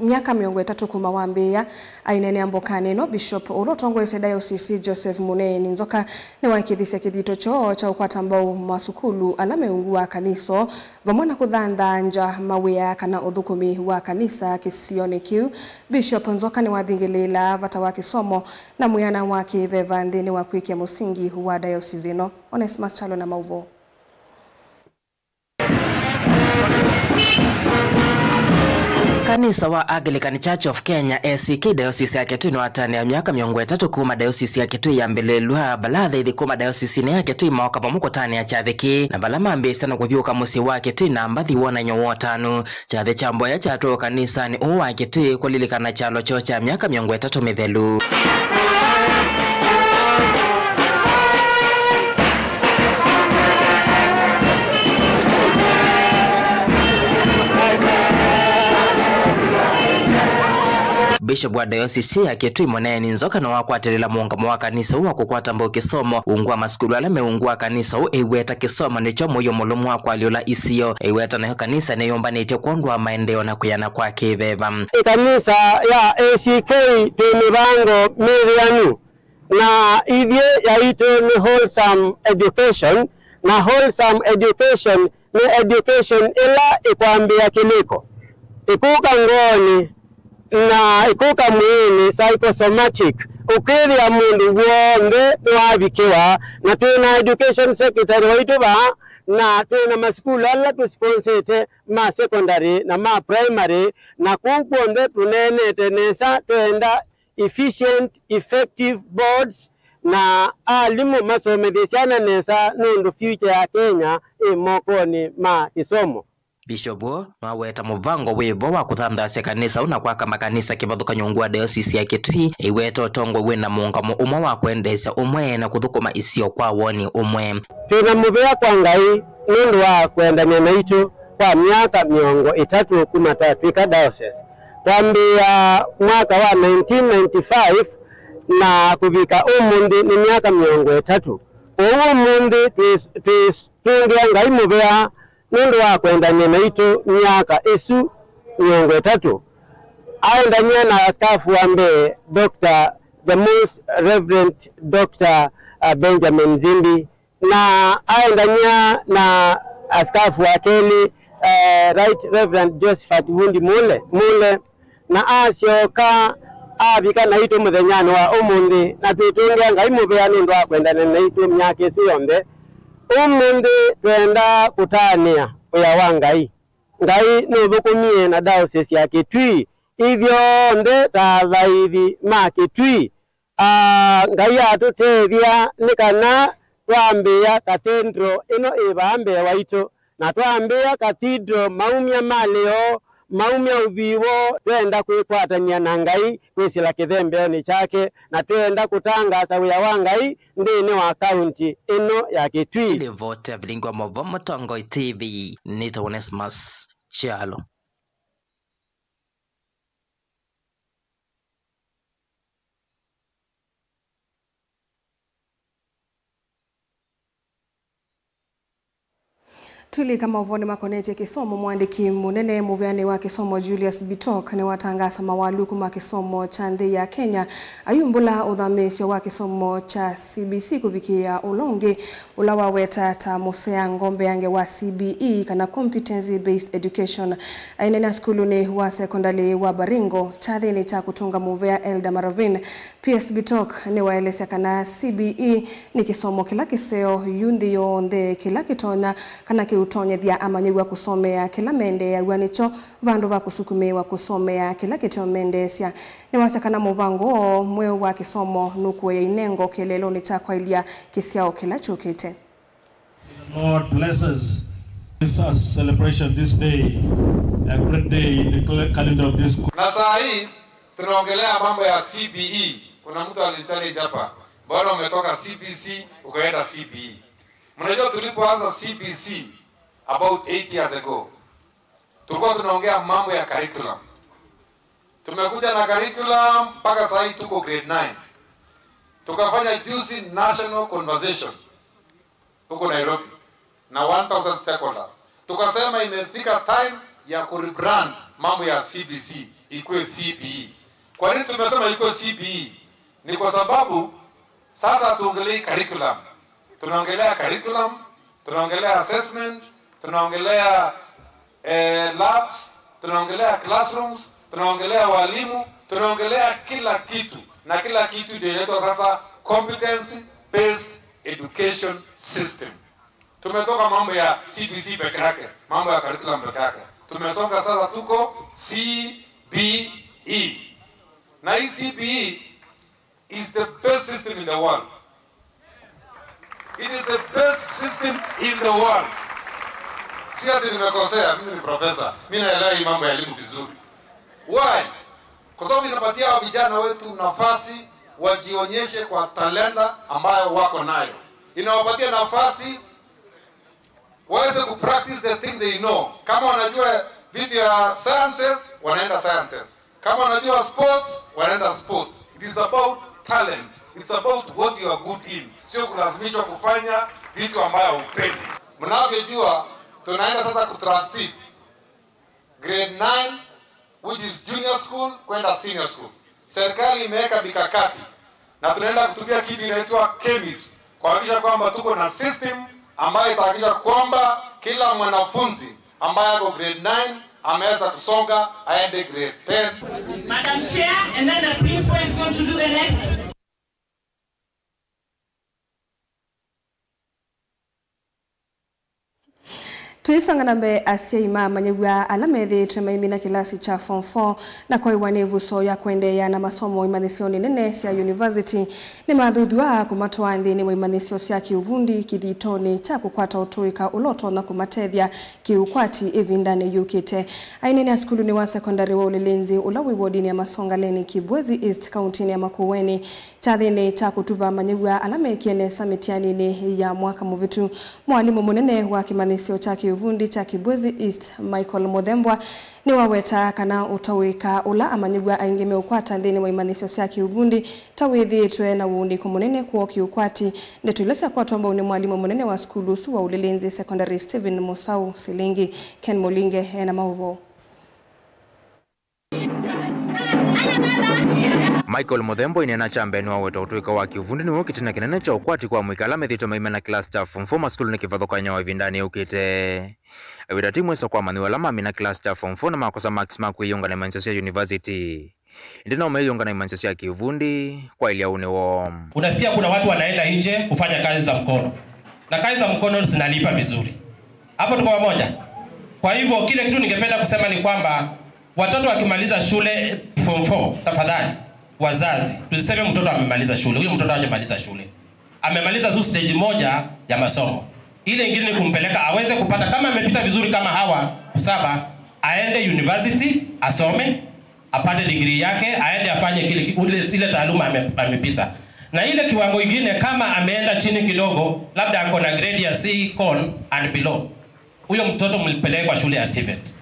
miaka miongo etatu kuma wambia ainene ambokane no Bishop Olotongwese Diocese Joseph Muneni Nzoka ni wakithisia kithito choo cha ukwata mbao masukulu alameungua kaniso vamwana kuthanda nja mawea kana uthukumi wa kanisa kisione kiu. Bishop Nzoka ni wathingilela vata wa kisomo na muyana wake veva nthini wa kwikia musingi wa diocese no. Onesmus Chalo na mauvo. Kanisa wa Anglican Church of Kenya SCK Diocese ya Kitui ni watani ya miaka miongo etatu kuma Diocese ya Kitui ya mbelelwa baladha ili kuma Diocese ni ya Kitui mawaka pamuko tani ya chathiki na balama mbisa na kuthiuka musi wa Kitui na mbathi wona nyowotanu chathe chambo ya chatu kanisa ni uwa Kitui kulilikana chalo chocha miaka miongo etatu mithelu. Bishop wa Diocese ya Kitui Muneni Nzoka na wakwatirila muungamo wa kanisa wa kukwata mbao kisomo ungwa maskulu ala meungwa kanisa iweta kisomo nicho moyo mulumu wa kwaliola isio iweta na kanisa neyombanite kuondwa maendeo na kuyana kwa kibeba. Kanisa ya ACK tumibango milianu na idhye ya ito ni wholesome education na wholesome education ni education ila ikuambia kiliko ikuka ngoni na ikuka mwini psychosomatic ukiri ya mundu wonde wabikiwa na tuna education secretary waituba na tuna maskulu ala tusponsete ma secondary na ma primary na kukwonde tunenete nesa tuenda efficient effective boards na alimu masomedesiana nesa nundu future ya Kenya imokoni ma kisomo. Bishop waweta muvango wivo wa kuthandasya kanisa una kwaka makanisa kivathuka nyungua Diocese ya Kitui iweta utongo wina muungamo umwe wa kuendesya umwe na kuthukuma isio kwa woni umwe. Tuna muvea kwa ngai nundu wa kuendania na itu kwa miaka miongo itatu kuma tatwika diocese. Twambia mwaka wa 1995 na kuvika umundi ni miaka miongo itatu. Umundi twistungia ngai muvea nundu wa kwendania na itu miaka isu 3 aendania na askafu ambe Dr. the Most Reverend Dr. Benjamin Zimbi na aendania na askafu akeli Right Reverend Josephat Wundi Mule na asyoka abika na itu muthenyani wa umundi na tutungia ngai mubea nundu wa kwendania na itu miaka isu yonde umundi twenda kutania uya wa ngai nuthukumie na diocese ya Kitui ithio nde ta thaithi ma Kitui ngai atutethia nikana twambia cathedral ino ibambe waitu na twambia cathedral maumia maleo maumia uvivo twenda kwikwatania na ngai kwisila kithembeoni chake na twenda kutangaza wia wa ngai ndini wa county ino ya Kitui. Ile vote vilingwa Movomo Tongo TV nita Onesmus Chialo. Tuli kama uvone makonete kisomo mwandiki munene muvyane wa kisomo Julius Bitok ne watangasa mawaluku ma kisomo cha nthi ya Kenya ayumbula uthamesyo wa kisomo cha CBC kuvikia ulongi ulawa weta ta musea ngombe yange wa CBE kana competency based education ainena skuluni wa sekondari wa Baringo chathini cha kutunga muvea Elda Maravin. PS Bitok ne waelesya kana CBE ni kisomo kila kiseo yundi yonde kila kitonya kana utonyethia amanyiwa kusomea kila mende ya wanicho vandu va kusukumiwa kusomea kila kitio mendesya ni wasakana muvango mwe wa kisomo nukuwe inengo kelelo ni chakwailia kisiao kila chukite. Lord blesses this celebration this day, a great day in the calendar of this school. Na saa hii tunaongelea mambo ya CBE. Kuna mtu alichallenge hapa, bwana umetoka CBC ukaenda CBE. Mnajua tulipoanza CBC about 8 years ago, tulikuwa tunaongea mambo ya curriculum. Tumekuja na curriculum mpaka sasa tuko grade 9. Tukafanya juicy national conversation huko Nairobi na 1000 stakeholders. Tukasema imefika time ya kurebrand mambo ya CBC ikuwe CBE. Kwa nini tumesema ikuwe CBE? Ni kwa sababu sasa tuongelee curriculum. Tunaongelea curriculum, tunaongelea assessment, tunaongelea labs, tunaongelea classrooms, tunaongelea walimu, tunaongelea kila kitu. Na kila kitu ndio inaitwa sasa competency based education system. Tumetoka mambo ya CBC peke yake, mambo ya curriculum peke yake. Tumesonga sasa tuko CBE. Na hii CBE is the best system in the world. It is the best system in the world. Si ati nimekosea, mimi ni profesa. Mimi naelewa hii mambo ya elimu vizuri. Why? Kwa sababu inapatia vijana wetu nafasi wajionyeshe kwa talenta ambayo wako nayo. Inawapatia nafasi waweze kupractice the thing they know. Kama wanajua vitu ya sciences, wanaenda sciences. Kama wanajua sports, wanaenda sports. It is about talent. It's about what you are good in. Sio kulazimishwa kufanya vitu ambayo upendi. Mnavyojua tunaenda sasa kutransit grade 9 which is junior school kwenda senior school. Serikali imeweka mikakati na tunaenda kutumia kitu inaitwa KEMIS kuhakikisha kwamba tuko na system ambayo itahakikisha kwamba kila mwanafunzi ambaye ako grade 9 ameweza kusonga aende grade 10. Madam Chair, and then the principal is going to do the next. Tuisanga nambe asia ima manyegwa alamethi tumaimina kilasi cha form 4 na kwa iwanevu so ya kuendelea na masomo imanisioni nene sia university ni mathudua kumatwa nthini wa imanisio sia kiuvundi kithitoni cha kukwata utuika uloto na kumatethia kiukwati ivindane yukite ainene ya skulu ni wa secondary wa ulilinzi ulawi wodini ya Masongaleni Kibwezi East County ya Makueni chathini cha kutuva manyegwa alamekiene samitiani ni ya mwaka muvitu mwalimu munene wa kimanisio cha kiuvundi cha Kibwezi East Michael Muthembwa ni waweta kana utawika ula amanyigwa aingeme ukwata nthini wa imanisho cia kiuvundi tawithitwe na wuundiko munene kwa kiukwati ndetulesa kwa tomba ni mwalimu munene wa skulu su wa Ulilinzi Secondary Stephen Musau Silingi. Ken Molinge na mauvo. Michael Muthembwa inena chambeni wa weto utuika wa kiuvundi ni wokitina kinene cha ukwati kwa mwikala methito maimena class staff mfoma skulu ni kivadhoka nyawa vindani ukite wita timu eso kwa mani wala mamina class staff mfona makosa maxima kuiyunga na Manchester University indina umeyunga na Manchester kiuvundi kwa ilia unewo. Unasikia kuna watu wanaenda nje kufanya kazi za mkono na kazi za mkono zinalipa vizuri. Hapo tuko pamoja. Kwa hivyo kile kitu ningependa kusema ni kwamba watoto wakimaliza shule form 4 tafadhali wazazi tusiseme mtoto amemaliza shule. Huyo mtoto hajamaliza shule. Amemaliza tu stage moja ya masomo. Ile ingine ni kumpeleka aweze kupata kama amepita vizuri kama hawa 7 aende university asome apate degree yake aende afanye ile taaluma amepita. Na ile kiwango kingine kama ameenda chini kidogo labda ako na grade ya C con and below. Huyo mtoto mlipeleke kwa shule ya TVET.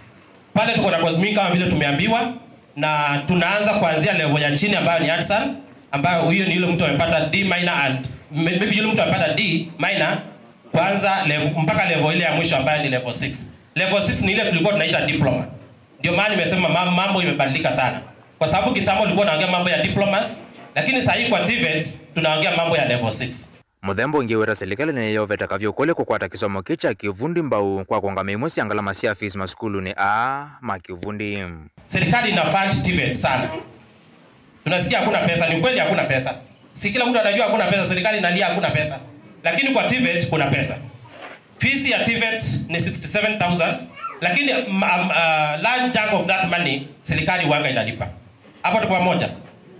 Pale tuko na Cosmic kama vile tumeambiwa na tunaanza kuanzia level ya chini ambayo ni Adsan ambayo huyo ni yule mtu amepata D minor and maybe yule mtu amepata D minor kwanza level mpaka level ile ya mwisho ambayo ni level 6. Level 6 ni ile tulikuwa tunaita diploma. Ndio maana nimesema mambo imebadilika sana. Kwa sababu kitambo tulikuwa tunaongea mambo ya diplomas lakini sasa hivi kwa TVET tunaongea mambo ya level 6. Muthembwa ingewera serikali na yoveta kavyokole kukwata kisomo kicha kiuvundi mbau kwa kuongama imosi angala masia fees maskulu ni makiuvundi. Serikali ina fund TVET sana. Tunasikia hakuna pesa, ni kweli hakuna pesa. Si kila mtu anajua hakuna pesa, serikali inalia hakuna pesa. Lakini kwa TVET kuna pesa. Fees ya TVET ni 67,000 lakini large chunk of that money serikali wanga inalipa. Hapo tuko pamoja.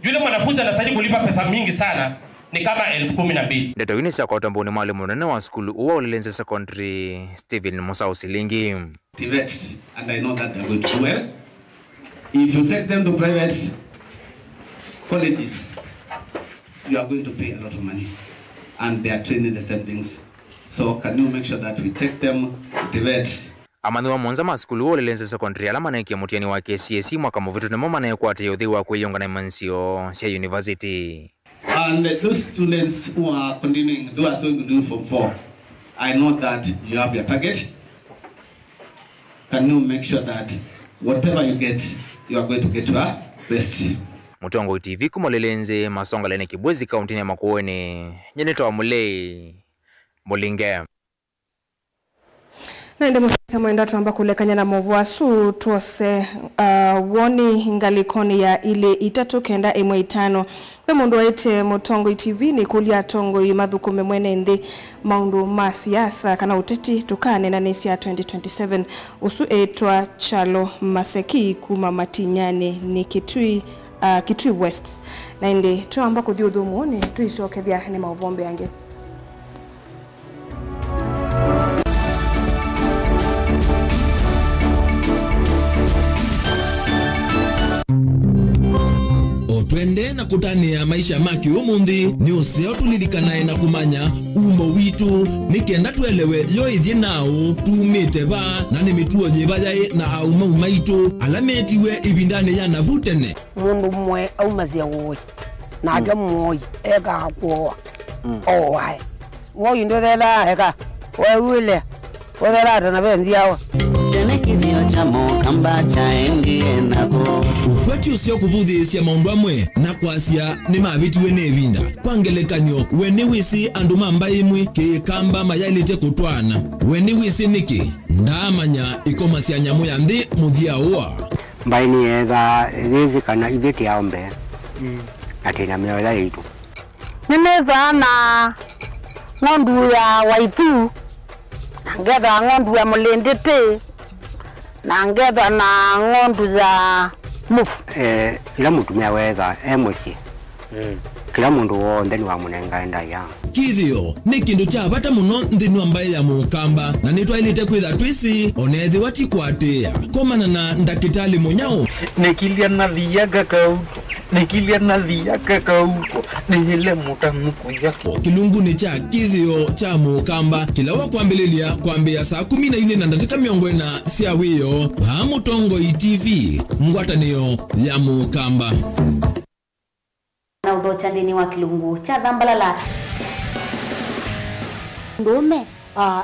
Yule mwanafunzi anastahili kulipa pesa mingi sana ni kama 12,000. Ndeto inisa kwa utambuni mwalimu munene wa skulu uwa Ulilinzi Secondary Stephen Musau Silingi. TVET, and I know that they're going to do well. If you take them to private colleges, you are going to pay a lot of money and they are training the same things. So can you make sure that we take them to TVET? Amani wa mwanza maskulu wa Ulilinzi Secondary alama na ikia mutiani wa KCSE mwaka muvitu na mama na yukwati yudhi wa kuiyonga na Mansio Sia University. And those students who are continuing, who are going to do Form 4, I know that you have your target. Can you make sure that whatever you get, you are going to get your best? Mutongo TV Ulilinzi masonga lene Kibwezi kaunti ya Makueni nyenito wa Mulei Molinge. Na ndemo mwenda tuamba kulekanya na movuasu tuose woni ngalikoni ya ile itatu kenda emwe itano we mundu waite Mutongo TV ni kulia tongo imadhukume mwene ndi maundu masiasa kana uteti tukane na nesi ya 2027 usu etwa Chalo Maseki kuma Matinyane ni Kitui West na indi tuamba kudhiudhu muone tuisokethia ni mauvombe yange. Twende na kutania maisha maki umundi ni useo tulirikanae na kumanya umo witu nikenda tuelewe yo ithie nao tumite ba na ni mituo nyibaye na auma umaitu alametiwe ibindane ya navutene mundu mwe aumazia woi na jamoi ega kwa owai woi ndo thela ega weule wethela na benzi yawa kithio chamo kamba chaengie nako ukwati usio kubudhisya maundu amwe na kwasia ni mavitiwe nevinda kwangelekanyo weni wisi andu mamba imwe ki kamba mayailite kutwana weni wisi niki ndamanya ikomasya nyamu ya nthi muthia uwa mbaini ega thithi kana ithiti aombe atina miola itu nimeza na ngondu ya waitu ngetha ngondu ya mulindite na ngetha na ngondu za mufu ila mutumia wetha muci kila mundu wothe ni wa munenga ndaya kithio ni kindu cha bata muno nthini ambaye ya mukamba na nitwailite kwitha twisi onethi watikwatia komana na ndakitali munyao nikilia na thiaga kautu nikilia nathia kaka huko nihile mutamuku yake kilungu ni cha kithio cha mukamba kila wa kwambĩrĩria kwambia saa 14 na dakika 40 cia wiyo ha Mutongo TV ngwatanio ya mukamba na udhocha ndini wa kilungu cha Thambalala ndume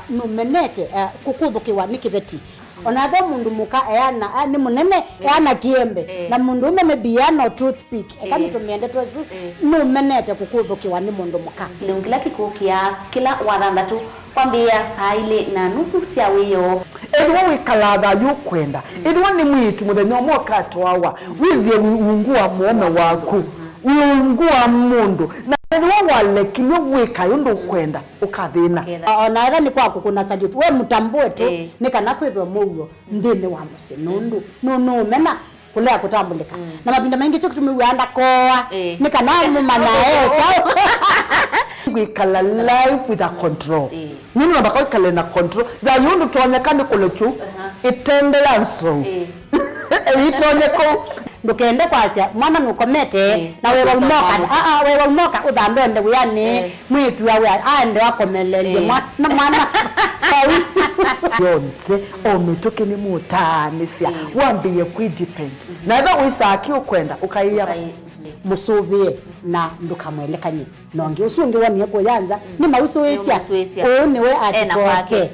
numenete kukuthukiwa ni kibeti onathe mundu muka eyana ni munene eyana kiembe na mundu ume mebiano toothpick ekani tumiende twesu numenete kukuthukiwa ni mundu muka kilungila kikukia kila wathanthatu kwambia saa 2:30 cia wiyo edwa wikalaga yukwenda edwa ni mwitu muthenya umwe katwawa withie ungua muome waku wiungua mundu na edwa wale kimwe wika yundu kwenda ukathina ona era ni kwaku kuna salute we mutambue tu nikana kwithwa mugo ndini wa muse nundu no mena kulea kutambulika na mapinda mengi cyo kutumiwanda koa nikana mumana chao wikala life with a control nini nabaka wikala na control da yundu tuonyekane kulechu itembelanso itonyeko ndukende kwasia mwana nukomete na wewe umoka wewe umoka udhambe ende yani mwitu yawe aende wakomelele mwana sawi yonke ometoke ni mutanisia wambiye kwidepend na eba wisaki ukwenda ukaiya musubie na ndukamwelekanye nonge usunge wani yako yanza ni mausuwesia one we atikoke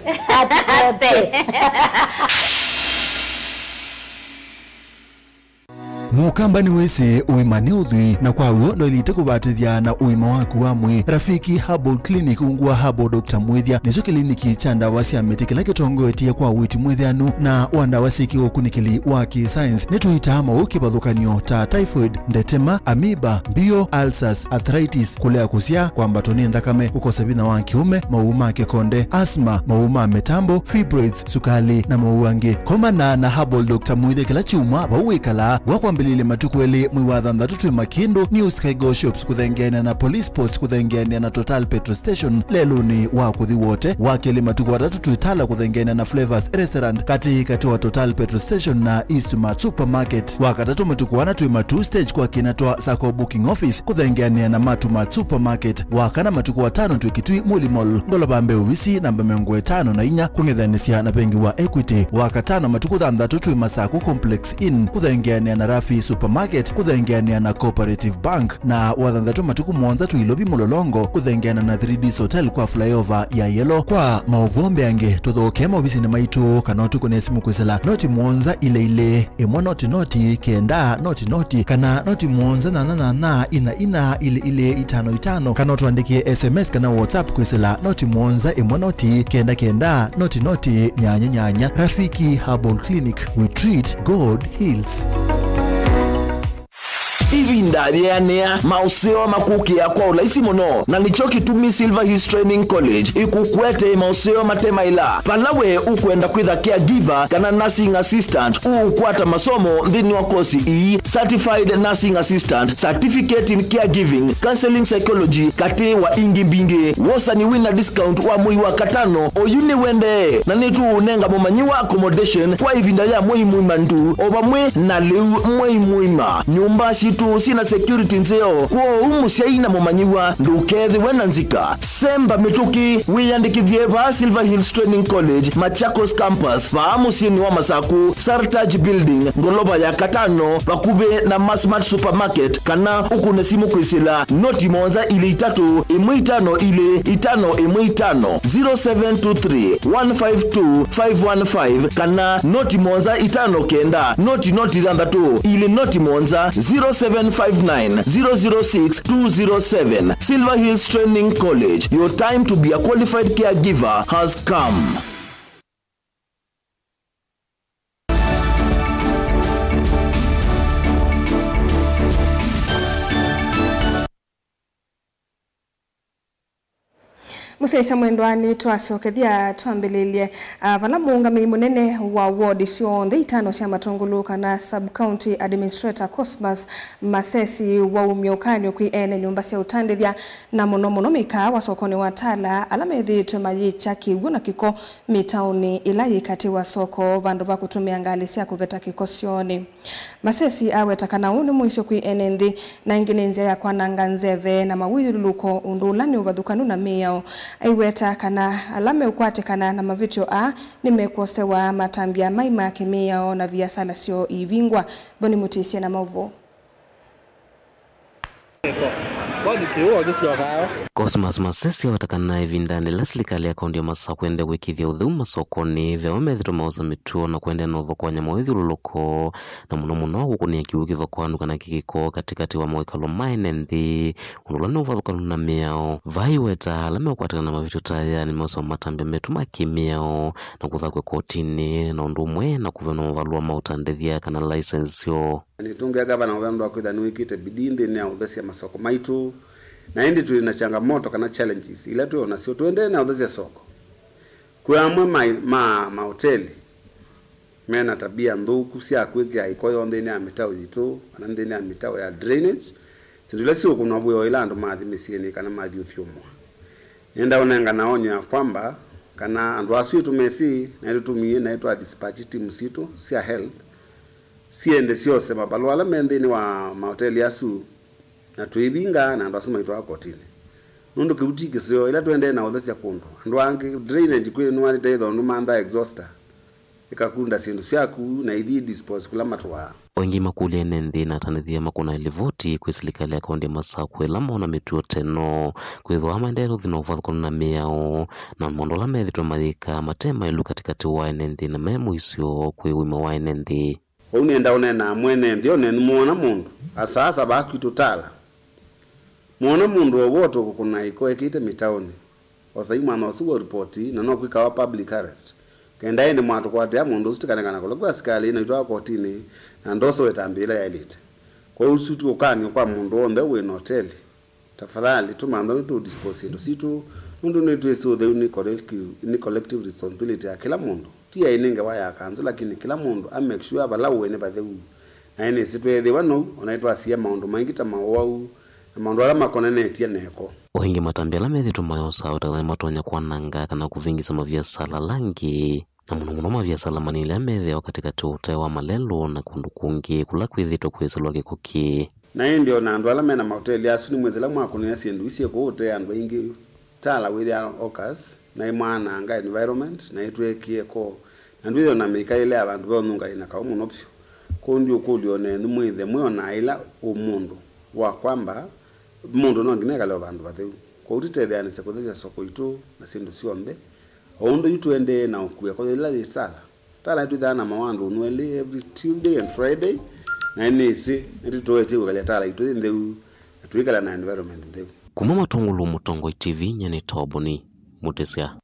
Mukamba ni wese uimane udhui na kwa uo ndo ilite kubatithia na uima waku wa mwi Rafiki Herbal Clinic ungua Herbal Dr. Mwithia nizo kliniki cha ndawa cia miti kila kitongo etia kwa witi mwithianu na wandawa siki ukunikili wa ki-science nituita mauki bathukanio ta typhoid, ndetema, amoeba, bio, ulcers, arthritis, kulea kusia kwa mbatoni ndakame, ukosa bina wa kiume, mauma kikonde, asma, mauma metambo, fibroids, sukali na mauange. Komana na Herbal Dr. Mwithia kila chuma bauikala wakwambilile matukweli mwiwatha tutwe makindu New Sky Go Shops kuthengene na Police Post kuthengene na Total Petrol Station leluni wa kuthi wote wakeli matukwa tatu tuitala kuthengene na Flavors Restaurant kati wa Total Petrol Station na Eastmart Supermarket wakatatu matukwa na tuima 2 stage kwa kinatoa Sako Booking Office kuthengene na Matumart Supermarket wakana matukwa 5 tuikitui Muli Mall Ngolobambe Uwisi namba 5 na inya kungithanisia na bengi wa Equity wakatano matukwa 3 tuima Sako Complex Inn kuthengene na Rafi Supermarket kuthengene na Cooperative Bank na wathanthatu matuku monza tuilobi Mulolongo kuthengene na 3D Hotel kwa flyover ya Yellow kwa mauvombe yange tuthoke mobisi ni maitu kanotu kune simu kwisela noti monza ile emwa noti kenda noti kana noti monza na ina ile 55 kana tuandikie SMS kana WhatsApp kwisela noti monza emwa noti kenda noti nyanya Rafiki Herbal Clinic, we treat, God heals. Ivinda nea mauseo makukia kwa ulaisi mono na nicho kitumi Silver Hills Training College ikukwete mauseo matema ila palawe ukwenda kwitha caregiver kana nursing assistant ukwata masomo ndini wa kosi Certified Nursing Assistant, Certificate in Caregiving, Counseling Psychology kate wa ingi bingi wosa ni winner discount wa mui wa katano oyune wende na nitu unenga momanyiwa accommodation kwa ivinda ya mui mandu oba mwe na leu mui nyumba tu sina security nzeo kwa umusiaina momanyiwa ndukethi wenanzika semba mituki wiyandiki vyeva Silver Hills Training College Machakos Campus faamu sini wa Masaku Sartaj Building Ngoloba ya katano bakube na Massmart Supermarket kana ukune simu kwisila noti monza ile 3 5 ile 5 5 0723 152 515 kana noti monza 5 kenda noti zandatu ile noti monza 0759 006 207. Silver Hills Training College. Your time to be a qualified caregiver has come. Musaisa mwendwani twacokethia twambĩrĩrie vala muungami munene wa ward cionthe itano cia Matungulu kana sub county administrator Cosmas Masesi wa umiokanio kwi ene nyumba cia utandithia na muno mika wa sokoni wa Tala ala methitwe mayicha kiwu na kiko mitauni ila yikati wa soko vandu va kutumia ngali cia kuveta kiko cioni. Masesi aweta kana uni mwisho kwi ene nthi na ingine nzia ya kwananga nzeve na mawiluluko undulani uvathukanu na miao. Aiweta kana alame ukwate kana na mavitio nimekosewa matambia maima kemiao na viasala sio ivingwa. Boni Mutisia na Mauvo. Cosmas Masesi watakana vindani la serikali ya kaunti ya Masaka kwenda wikithia uthuma sokoni vya wamethito mauza mituo na kwenda na thoko nya mawithululuko na muno gukunia kiuki thoko anu kana kikiko katikati wa mwekalo maine nthi undulani uvathukanu na miao vai weta lame ukwatikana na mavitio taya ni mauza matambia metu makimiao na kuthakwe kotini na undumwe na kuvena mavalua mautandithia kana license yo nitungia gavana wavendo wa kwitha niwikite bidindi ni authesia masoko maitu na hindi tulina changamoto kana challenges ila tuona sio tuende na authesia soko kwa amwe mahoteli mena tabia nthuku cia kwika ikoyo ndene ya mitao yitu kana ndene ya mitao ya drainage sindule sio kuna buyo ila ndo mathi misieni kana mathi uthumwa nenda onanga naonyo ya kwamba kana andu asu tumesi na tutumie na yetu dispatch team situ cia health siende siose mabalo ala mendeni wa mahoteli asu na tuibinga na ndo asuma itwa kotini nundu kibutiki sio ila tuende na uthesia kundu ndo angi drainage kwe nwali teitho ndo manda exhauster ikakunda sindu syaku na ithi dispose kula matwa wengi makuli nthi na tanithia makuna ilivoti kwi serikali ya kaunti ya Masaka kwila mona mituo teno kwithwa maendeleo thina uvathukanu na miao na mondola methitwe mathika matema ilu katikati wa nthi na memu isio kwi wima wa nthi unenda unena mwene nthi oneni muona mundu asasa bakitu Tala muona mundu owoto kukuna iko ekite mitaoni osaima na osuwa reporti na no kwikawa public arrest kenda ende mwatu kwatea mundu usitikanekana kulekwa askali na itwa kotini na ndoso wetambila ya elite kwa usutu ukani kwa mundu on the way no hoteli tafadhali tumando to dispose ndo situ mundu netu eso the ni collective responsibility ya kila mundu tia ininga waya kanzo lakini kila mundu make sure abalau ene batheu na ene situ ethe wano onaitwa sia maundu mangita mawau na maundu ala makonene tia neko ohingi matambia la methito mayosa utakana matonya kwananga kana kuvingisa maviasala langi na muno maviasala manile ametheo katikati wa malelo na kundu kungi kula kwithito kweselwa kikuki na ndio na andu ala mena mahoteli asu ni mwezela mwakunene sindu isie ko ute andu ingi Tala with their occurs na imwana anga environment na itwekie ko na ndio na mikaile abantu bonunga ina ka umuno pyo ko ndio kulio ne mwithe mwiona ila umundu wa kwamba mundu no ngineka lo bandu batheu ko utitethia ni sekothia soko itu na sindu siombe ondo itu ende na okuya ko ila Tala Tala itu thana mawandu nwele every Tuesday and Friday na nisi nititoete ukale Tala itu ndeu tuikala na environment ndeu kuma Matungulu Mutongo TV nyane Toboni Mutisia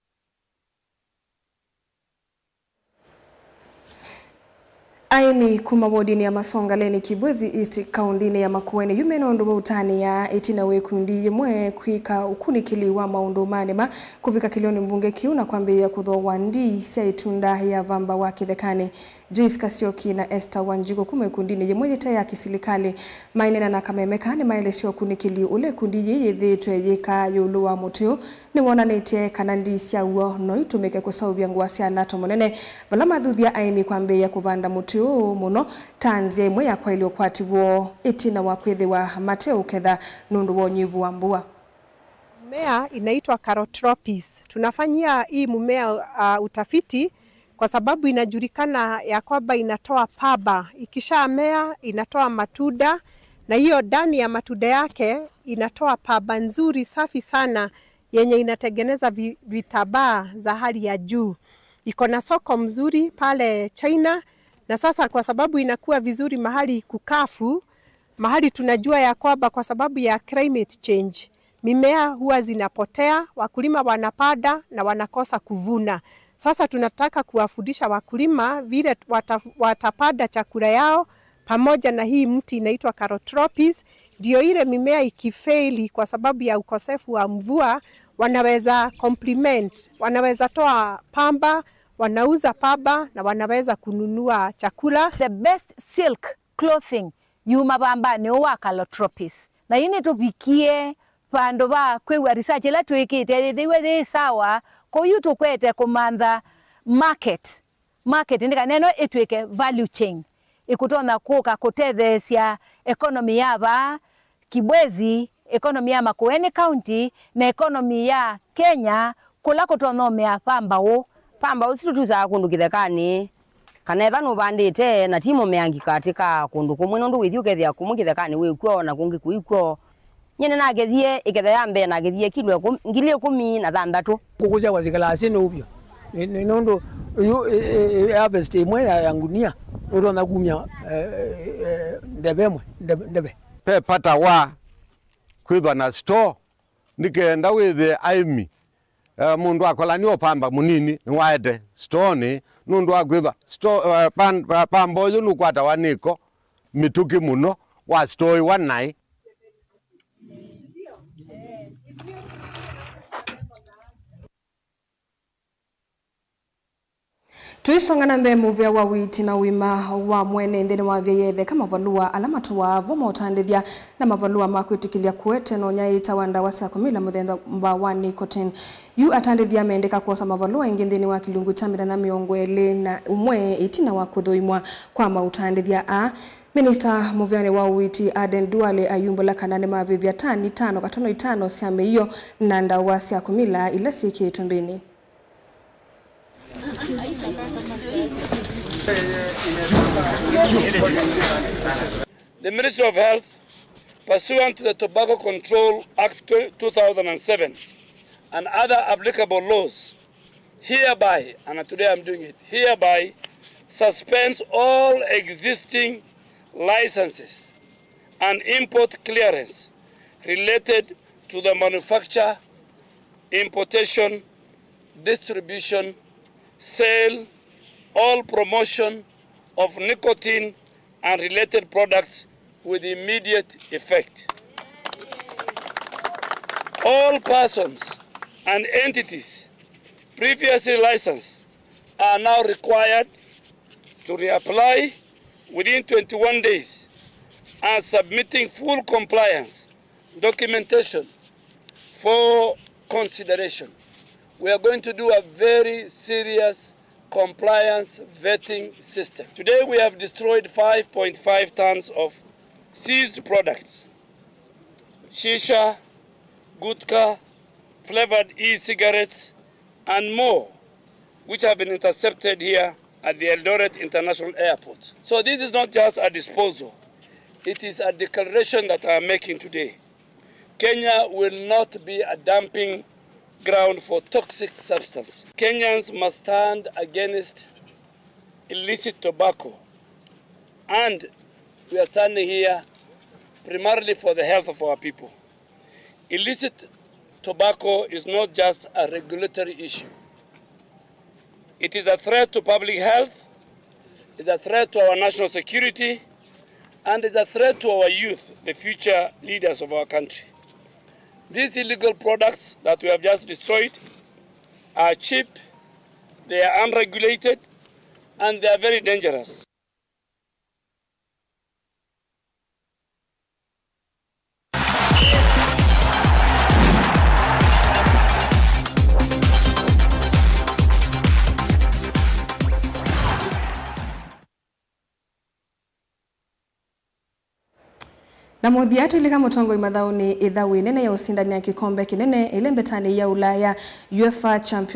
Aini kuma wodini ya Masongaleni Kibwezi East kaundini ya Makueni yumeno ndo utani ya etina wekundi yemwe kwika ukunikili wa maundu manema kufika kilioni mbunge kiuna kwambi ya kudho wandi sia itunda ya vamba wa kithekani Joyce Kasioki na Esther Wanjigo kume kundini yemwe yeta ya kisilikali mainena na kamemekani maelesio kunikili ule kundi yeye yeka yulu wa mutio ni wana netie kanandi sia uo no itumeke kusaubia nguwasia lato monene vala madhuthia aimi kwambi ya kuvanda mutio muno tanzia imwe ya kwa iliokwati wo itina wa kwethe wa mateo ketha nundu wa nyivu wa mbua. Mmea inaitwa Carotropis. Tunafanyia hii mmea utafiti kwa sababu inajulikana ya kwamba inatoa paba. Ikishamea inatoa matunda na hiyo ndani ya matunda yake inatoa paba nzuri safi sana yenye inatengeneza vitabaa za hali ya juu. Iko na soko mzuri pale China. Na sasa kwa sababu inakuwa vizuri mahali kukafu, mahali tunajua ya kwamba kwa sababu ya climate change, mimea huwa zinapotea, wakulima wanapanda na wanakosa kuvuna. Sasa tunataka kuwafundisha wakulima vile watapanda chakula yao pamoja na hii mti inaitwa Carotropis, ndio ile mimea ikifeli kwa sababu ya ukosefu wa mvua, wanaweza complement, wanaweza toa pamba, wanauza pamba na wanaweza kununua chakula. The best silk clothing yuma pamba ni wa Calotropis. Na yini tubikie pando ba kwewa research la twikite thiwe sawa ko yutu kwete kumandha market ndika neno itwike value chain ikutona kuka kutethesia economy yaba Kibwezi, economy ya Makueni County na economy ya Kenya kula kutonomea pamba usitutuza kundu kithekani kana ethano bandite na timo meangi katika kundu kumwe nundu withiukethia kumukithekani wikuo na kungi kuikuo nyene na gethie iketha yambe na gethie kilo 10,6 kukuja kwa zikalasi nubyo nundu harvest imwe ya ngunia nundu na kumya ndebe pe pata wa kwithwa na store nikenda withe aimi mundu akolani opamba munini ni waete store ni nundu akwithwa store pambo yu nukwata waniko mituki muno wa store wanai. Tuisongana mbe muvya wa witi na wima wa mwene ndeni wa vyeyethe kama valua alamatu wa voma utandithia na mavalua makwitikilia kuete no nyai tawanda wasi akomila muthenda mba wa nicotine. Yu atandithia meendeka kuosa mavalua ingi ndeni wa kilungu chamira na miongwele na umwe itina wa kuthuimwa kwa mautandithia a. Minister muvyane wa witi Aden Duale ayumbola kanane mavivya tani 5 siame iyo na ndawa wasi akomila ila siki tumbini. The Ministry of Health, pursuant to the Tobacco Control Act 2007 and other applicable laws, hereby, and today I'm doing it, hereby suspends all existing licenses and import clearance related to the manufacture, importation, distribution, sale, all promotion of nicotine and related products with immediate effect. All persons and entities previously licensed are now required to reapply within 21 days and submitting full compliance documentation for consideration. We are going to do a very serious compliance vetting system. Today we have destroyed 5.5 tons of seized products, shisha, gutka, flavored e-cigarettes, and more, which have been intercepted here at the Eldoret International Airport. So this is not just a disposal. It is a declaration that I am making today. Kenya will not be a dumping ground for toxic substance. Kenyans must stand against illicit tobacco. And we are standing here primarily for the health of our people. Illicit tobacco is not just a regulatory issue. It is a threat to public health, it's a threat to our national security, and it's a threat to our youth, the future leaders of our country. These illegal products that we have just destroyed are cheap, they are unregulated, and they are very dangerous. Na muthiatu ilika mutongo imathauni ithawi nene ya usindani ya kikombe kinene ile mbetani ya Ulaya UEFA Champions